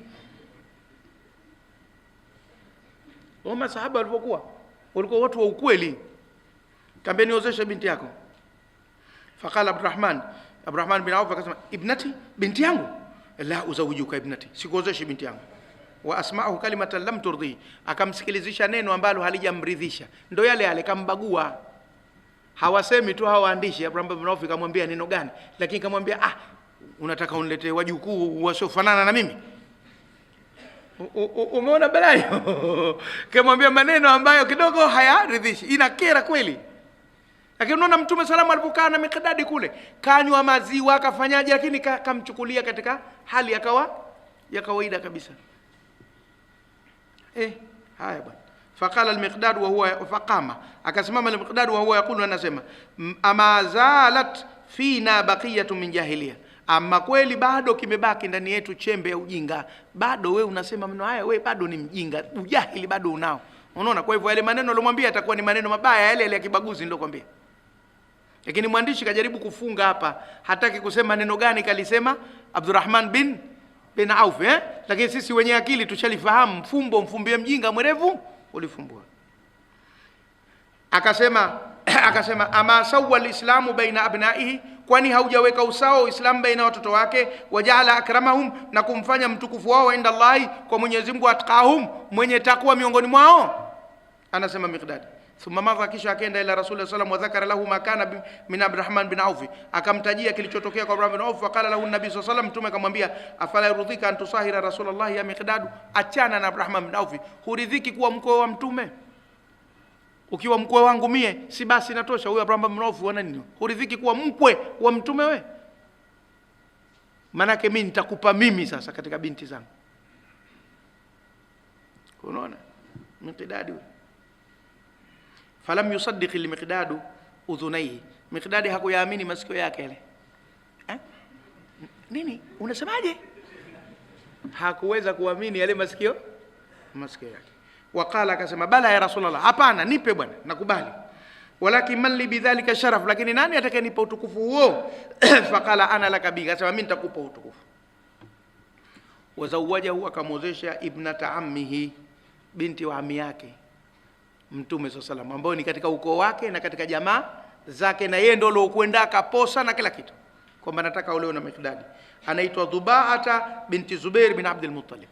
Wao masahaba walikuwa watu wa ukweli. Kaambia, niozeshe binti yako. Faqala Abdurrahman bin Auf akasema, ibnati, binti yangu, la uzawijuka ibnati, sikuozeshi binti yangu. Wa asma'u kalimatan lam turdi, akamsikilizisha neno ambalo halijamridhisha. Ndio yale kambagua. Hawasemi tu hawa waandishi. Abraham bin Auf kamwambia neno gani, lakini kamwambia, unataka uniletee wajukuu wasiofanana na mimi? Umeona balai? Kamwambia maneno ambayo kidogo hayaridhishi, inakera kweli. Lakini unaona Mtume salamu alipokaa na Miqdad kule, kanywa maziwa, akafanyaje, lakini kamchukulia katika hali ya kawaida kabisa. Haya bwana. Faqala al-Miqdad wa huwa, faqama, akasimama al-Miqdad wa huwa yakulu, anasema, ama zalat fina baqiyatu min jahiliya, ama kweli bado kimebaki ndani yetu chembe ya ujinga. Bado wewe unasema maneno haya, wewe bado ni mjinga, ujahili bado unao. Unaona? Kwa hivyo yale maneno aliyomwambia atakuwa ni maneno mabaya, yale ya kibaguzi ndio kwambia. Lakini mwandishi kajaribu kufunga hapa, hataki kusema neno gani kalisema Abdurrahman bin Auf, lakini sisi wenye akili tushalifahamu fumbo mfumbie mjinga mwerevu ulifumbua. Akasema ama sawwa alislamu baina abnaihi, kwani haujaweka usawa Uislamu baina watoto wake, wajaala akramahum, na kumfanya mtukufu wao inda Allahi, kwa Mwenyezi Mungu, atqahum, mwenye takwa miongoni mwao. Anasema Miqdad, thumma madha, kisha akaenda ila Rasulullah sallallahu alaihi wasallam, wa dhakara lahu ma kana min Abdurrahman bin Auf, akamtajia kilichotokea kwa Abdurrahman bin Auf. Faqala lahu nabii sallallahu alaihi wasallam, mtume akamwambia, afala yurdhika an tusahira Rasulullah ya Miqdad, achana na Abdurrahman bin Auf, huridhiki kuwa mkwe wa mtume? Ukiwa mkwe wangu mie si basi natosha, huyo Abraham bin Auf wana nini? Huridhiki kuwa mkwe wa mtume we? Manake mimi nitakupa mimi sasa katika binti zangu. Unaona Miqdad, falam yusaddiq al-Miqdad udhunayhi, Miqdad hakuyaamini masikio yake yale. Nini unasemaje? Hakuweza kuamini yale masikio yake. Wakala, akasema, bala ya Rasulullah, hapana, nipe bwana, nakubali, walakin man li bidhalika sharaf, lakini nani atakayenipa utukufu huo? Faqala ana laka bi, akasema mimi nitakupa utukufu. Wazawajahu, akamwozesha ibnata ammihi, binti wa ami yake Mtume sallallahu alaihi wasallam, ambao ni katika ukoo wake na katika jamaa zake, na yeye ndio aliyokwenda akaposa na kila kitu kwamba nataka olewe na Miqdad. Anaitwa Dhubaata binti Zubair bin Abdul Muttalib.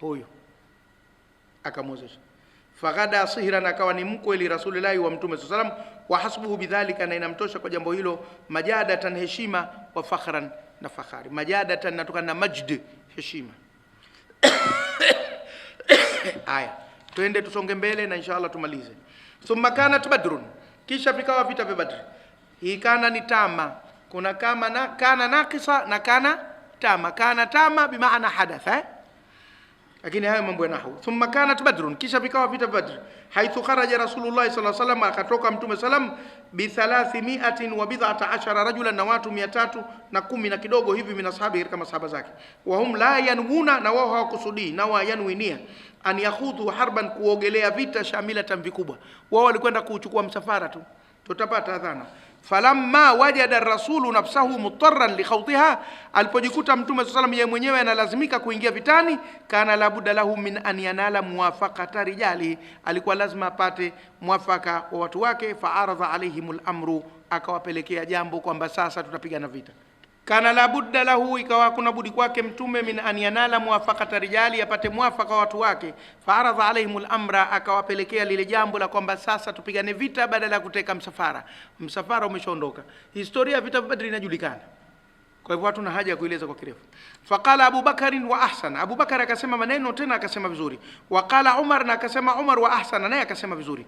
Huyo akamwozesha. Faghada sihran, akawa ni mkwe li Rasulillahi wa Mtume sallallahu alaihi wasallam, wa hasbuhu bidhalika, na inamtosha kwa jambo hilo, majadatan, heshima, wa fakhran, na fakhari. Majadatan natokana na majd, heshima. Aya, twende tusonge mbele na inshallah tumalize. Thumma kanat Badrun, kisha vikawa vita vya Badri. Hii kana ni tama, kuna kama na kana nakisa na kana tama. Kana tama bimaana hadatha, lakini hayo mambo ya nahwu. Thumma kanat Badrun, kisha vikawa vita vya Badri. Haithu kharaja Rasulullah sallallahu alaihi wasallam, akatoka Mtume sallam bi 319 rajulan, na watu 310 na kidogo hivi, min ashabi, kama sahaba zake. Wa hum la yanwuna, na wao hawakusudii, na wa yanwinia an yakhudhu harban, kuogelea vita, shamilatan, vikubwa. Wao walikwenda kuchukua msafara tu. Tutapata adhana. Falamma wajada rasulu nafsahu mutarran li khawtiha, alipojikuta Mtume sallallahu alayhi wasallam mwenyewe analazimika kuingia vitani, kana labuda lahu min an yanala muwafaqata rijali, alikuwa lazima apate muwafaka wa watu wake. Faaradha alaihimul amru, akawapelekea jambo kwamba sasa tutapigana vita. Kana labudda lahu, ikawa kuna budi kwake Mtume, min an yanala muwafaqata rijali, apate muwafaka wa watu wake. Faaradha alaihimul amra, akawapelekea lile jambo la kwamba sasa tupigane vita badala ya kuteka msafara. Msafara umeshaondoka. Historia ya vita vya Badri inajulikana, kwa hivyo hatuna haja ya kueleza kwa kirefu. Faqala Abu Bakar wa ahsana, Abu Bakar akasema maneno tena akasema vizuri. Waqala Umar, na akasema Umar wa ahsana, naye akasema vizuri.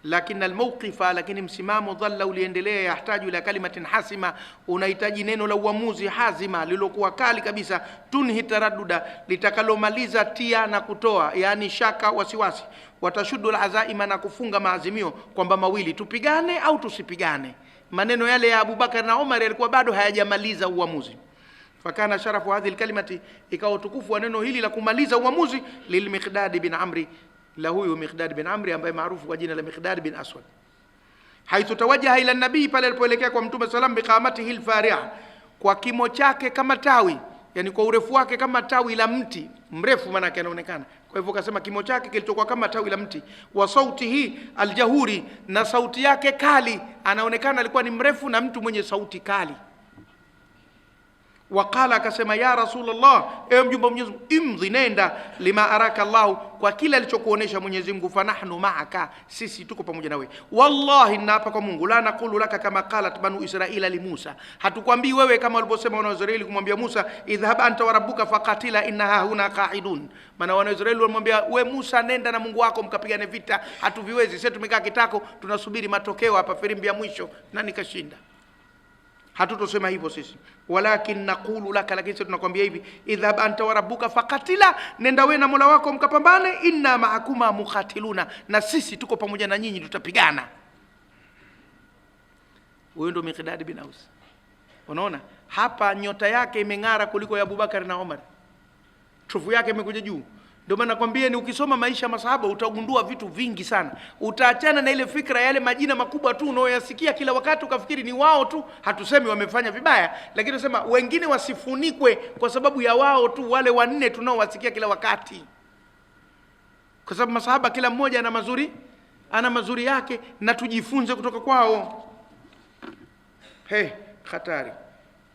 Lakini almawqifa, lakini msimamo, dhalla, uliendelea, yahtaju ila kalimatin hasima, unahitaji neno la uamuzi hazima, lilokuwa kali kabisa, tunhi taradduda, litakalomaliza tia na kutoa, yani shaka, wasiwasi, watashudu alazaima, na kufunga maazimio kwamba mawili, tupigane au tusipigane. Maneno yale ya Abu Bakar na Umar yalikuwa bado hayajamaliza uamuzi. Fakana sharafu hadhihi alkalimati, ikawa utukufu wa neno hili la kumaliza uamuzi, lilmiqdad bin Amri, la huyu Miqdad bin Amri, ambaye maarufu kwa jina la Miqdad bin Aswad. Haithu tawajaha ila nabii, pale alipoelekea kwa Mtume sallam, biqamatihi alfari'a, kwa kimo chake kama tawi, yani kwa urefu wake kama tawi la mti mrefu, maana yake anaonekana. Kwa hivyo akasema kimo chake kilichokuwa kama tawi la mti. Wa sautihi aljahuri, na sauti yake kali, anaonekana alikuwa ni mrefu na mtu mwenye sauti kali. Waqala, akasema, ya Rasulullah, ewe mjumbe wa Mwenyezi Mungu, imdhi, nenda, lima araka Allah, kwa kila alichokuonesha Mwenyezi Mungu, fanahnu ma'aka, sisi tuko pamoja nawe. Wallahi, naapa kwa Mungu, la naqulu laka kama qalat banu Israila li Musa, hatukwambii wewe kama walivyosema wana wa Israeli kumwambia Musa, idhhab anta wa rabbuka faqatila innaha huna qa'idun. Maana wana wa Israeli walimwambia, we Musa, nenda na Mungu wako mkapigane vita, hatuviwezi sisi, tumekaa kitako tunasubiri matokeo hapa, firimbi ya mwisho, nani kashinda. Hatutosema hivyo sisi, walakin naqulu laka, lakini sisi tunakwambia hivi, idhhab anta wa rabbuka faqatila, nenda wewe na Mola wako mkapambane, inna ma'akuma muqatiluna, na sisi tuko pamoja na nyinyi tutapigana. Huyo ndo Miqdad bin Aus. Unaona hapa nyota yake imeng'ara kuliko ya Abubakar na Umar, trufu yake imekuja juu. Ndio maana nakwambia ni ukisoma maisha masahaba utagundua vitu vingi sana. Utaachana na ile fikra yale majina makubwa tu unaoyasikia kila wakati ukafikiri ni wao tu. Hatusemi wamefanya vibaya, lakini tunasema wengine wasifunikwe kwa sababu ya wao tu, wale wanne tunaowasikia kila wakati. Kwa sababu masahaba kila mmoja ana mazuri yake na tujifunze kutoka kwao. Hatari.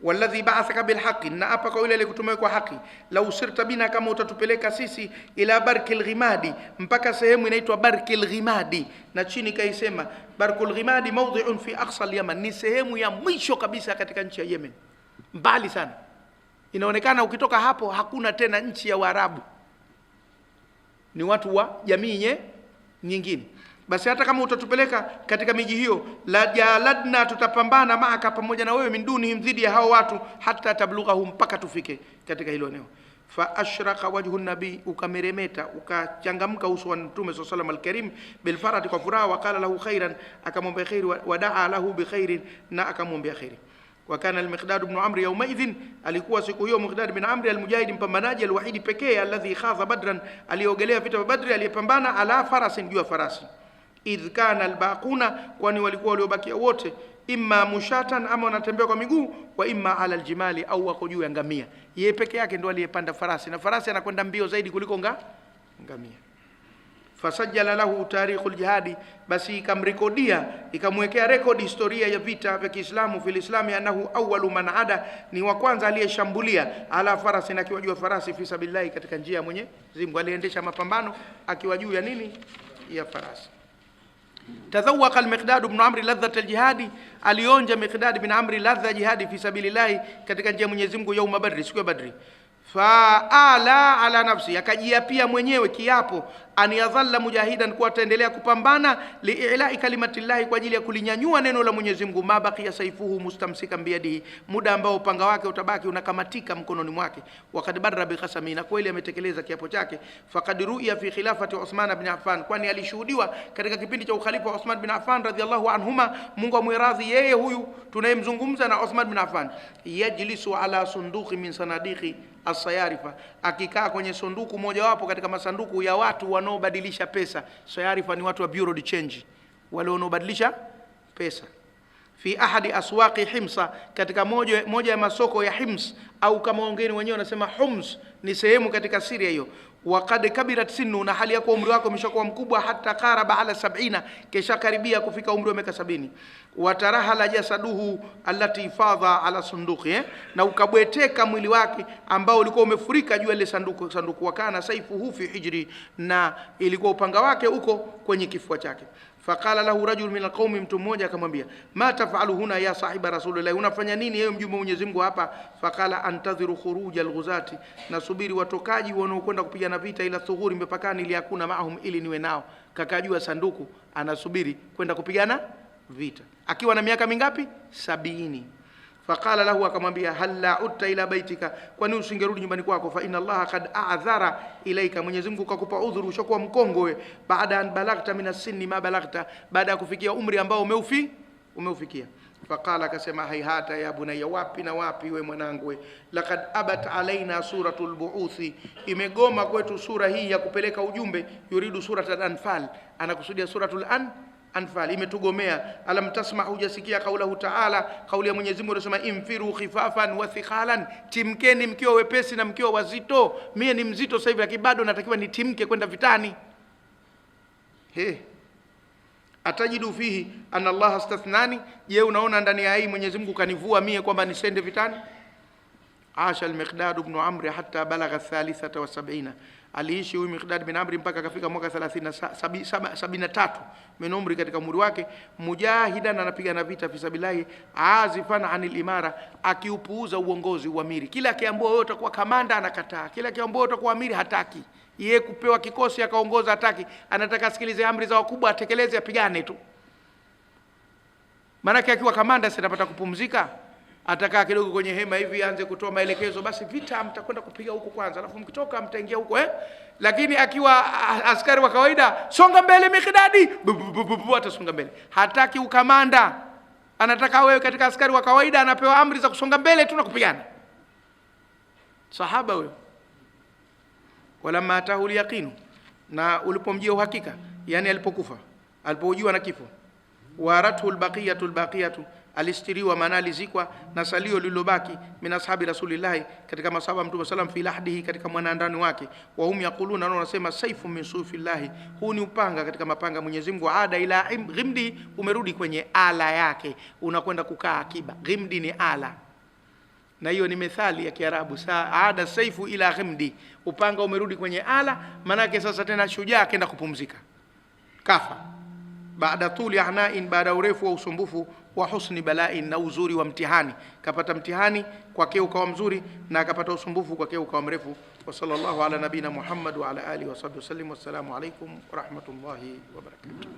Walladhi ba'athaka bilhaqi, na apa kwa yule aliyekutumia kwa haki, lau sirta bina, kama utatupeleka sisi, ila barkil ghimadi, mpaka sehemu inaitwa barkil ghimadi. Na chini kaisema barkul ghimadi mawdhi'un fi aqsa al-Yaman, ni sehemu ya mwisho kabisa katika nchi ya Yemen, mbali sana. Inaonekana ukitoka hapo hakuna tena nchi ya Waarabu, ni watu wa jamii nyingine. Basi hata kama utatupeleka katika miji hiyo, la jaladna, tutapambana maaka, pamoja na wewe, min dunihim, dhidi ya hao watu, hata tablughahu, mpaka tufike katika hilo eneo. Fa ashraqa wajhu nabii, ukameremeta ukachangamka uso wa Mtume sallallahu alayhi wasallam alkarim, bil farati, kwa furaha. Wa qala lahu khairan, akamwambia khairi. Wa daa lahu bi khairin, na akamwambia khairi. Wa kana al-Miqdad ibn Amr yawma idhin, alikuwa siku hiyo Miqdad ibn Amr al-Mujahid, mpambanaji al-wahidi pekee, alladhi khadha badran, aliogelea vita vya Badri, aliyepambana, ala farasin, juu ya farasi. Idh kana albaquna, kwani walikuwa waliobakia wote, imma mushatan, ama wanatembea kwa miguu, wa imma ala aljimali, au wako juu ya ngamia. Yeye peke yake ndo aliyepanda farasi, na farasi anakwenda mbio zaidi kuliko ngamia. Fasajjala lahu tarikhul jihadi, basi ikamrekodia, ikamwekea rekodi historia ya vita vya Kiislamu, fil islami annahu awwalu man ada, ni wa kwanza aliyeshambulia, ala farasi, na akiwa juu ya farasi, fi sabilillah, katika njia ya Mwenyezi Mungu. Aliendesha mapambano akiwa juu ya nini? Ya farasi. Tadhawaqa al-Miqdad ibn Amr ladhat al-jihadi, alionja Miqdad ibn Amr ladha jihadi fi sabilillah, katika njia ya Mwenyezi Mungu, yauma Badri, siku ya Badri. Fa ala nafsi, akajiapia mwenyewe kiapo, an yadhalla mujahidan, kuwa ataendelea kupambana, li'ilai kalimatillahi, kwa ajili ya kulinyanyua neno la Mwenyezi Mungu, ma baqiya saifuhu mustamsikan biyadihi, muda ambao upanga wake utabaki unakamatika mkononi mwake. Waqad barra bi qasami, na kweli ametekeleza kiapo chake. Faqad ru'ya fi khilafati Uthman ibn Affan, kwani alishuhudiwa katika kipindi cha ukhalifa wa Uthman ibn Affan radhiyallahu anhuma, Mungu amwiradhi yeye huyu tunayemzungumza, na Uthman ibn Affan, yajlisu ala sunduqi min sanadiqi as-sayarifa, akikaa kwenye sanduku moja wapo katika masanduku ya watu wanaobadilisha pesa. Sayarifa ni watu wa bureau de change, wale wanaobadilisha pesa. Fi ahadi aswaqi Himsa, katika moja ya masoko ya Hims, au kama wengine wenyewe wanasema Hums, ni sehemu katika Syria hiyo. Wa qad kabirat sinnu, na hali yako umri wako umeshakuwa mkubwa, hata qaraba ala 70, kisha karibia kufika umri wa miaka 70. Wa tarahala jasaduhu allati fadha ala sunduqi, na ukabweteka mwili wake ambao ulikuwa umefurika juu ya ile sanduku. Wa kana saifuhu fi hijri, na ilikuwa upanga wake uko kwenye kifua chake. Faqala lahu rajul min alqawmi, mtu mmoja akamwambia, ma tafalu huna ya sahiba rasulillah, unafanya nini ewe mjumbe wa Mwenyezi Mungu hapa? Faqala antadhiru khuruj alghuzati, nasubiri watokaji wanaokwenda kupigana vita, ila thughuri, mpakani, ili yakuna maahum, ili niwe nao. Kakajua sanduku, anasubiri kwenda kupigana vita akiwa na miaka mingapi? 70. Faqala lahu, akamwambia, halla utta ila baitika, kwani usingerudi nyumbani kwako? Fa inna Allah qad a'dhara ilaika, Mwenyezi Mungu kakupa udhuru, ushakuwa mkongwe, baada an balagta min as-sinni ma balagta, baada ya kufikia umri ambao umeufikia. Faqala, akasema, hayhata ya bunayya, wapi na wapi we mwanangu, laqad abat alaina suratul bu'uthi, imegoma kwetu sura hii ya kupeleka ujumbe. Yuridu suratul Anfal, anakusudia suratul Anfal, imetugomea. Alam tasma, hujasikia kaulahu ta'ala, kauli ya Mwenyezi Mungu anasema, infiru khifafan wa thiqalan, timkeni mkiwa wepesi na mkiwa wazito. Mie ni mzito sasa hivi, lakini bado natakiwa nitimke kwenda vitani. Atajidu fihi anna Allah astathnani, je, unaona ndani ya hii Mwenyezi Mungu kanivua mie kwamba nisende vitani? Asha al-Miqdad ibn Amr hatta balagha 73, aliishi huyu Miqdad bin Amr mpaka akafika mwaka 73 min umri, katika umri wake. Mujahidan, anapigana vita fi sabilillah, azifan anil imara, akiupuuza uongozi, uamiri. Kila akiambiwa wewe utakuwa kamanda anakataa, kila akiambiwa wewe utakuwa amiri hataki. Yeye kupewa kikosi akaongoza hataki, anataka asikilize amri za wakubwa, atekeleze, apigane tu. Maana akiwa kamanda sitapata kupumzika, atakaa kidogo kwenye hema hivi, aanze kutoa maelekezo, basi vita mtakwenda kupiga huko kwanza, alafu mkitoka mtaingia huko Lakini akiwa askari wa kawaida, songa mbele Miqdadi, atasonga mbele. Hataki ukamanda, anataka wewe katika askari wa kawaida, anapewa amri za kusonga mbele tu na kupigana. Sahaba huyo. walamma atahu yaqinu, na ulipomjia uhakika, yani alipokufa, alipojua na kifo. Warathu albaqiyatu, alistiriwa maana alizikwa na salio lilobaki min ashabi rasulillahi, katika masahaba mtume sallam, fi lahdihi, katika mwanandani wake. Wa hum yaquluna, na wanasema saifu min sufillahi, huu ni upanga katika mapanga Mwenyezi Mungu. Ada ila ghimdi, umerudi kwenye ala yake, unakwenda kukaa akiba. Ghimdi ni ala, na hiyo ni methali ya Kiarabu. Ada saifu ila ghimdi, upanga umerudi kwenye ala, manake sasa tena shujaa akaenda kupumzika, kafa. Baada tuli ahnain, baada urefu wa usumbufu, wa husni bala'in, na uzuri wa mtihani. Kapata mtihani kwake ukawa mzuri, na akapata usumbufu kwake ukawa mrefu. Wa sallallahu ala nabina Muhammad wa ala alihi wa sahbihi wasallim. Wassalamu alaikum wa rahmatullahi wa barakatuh.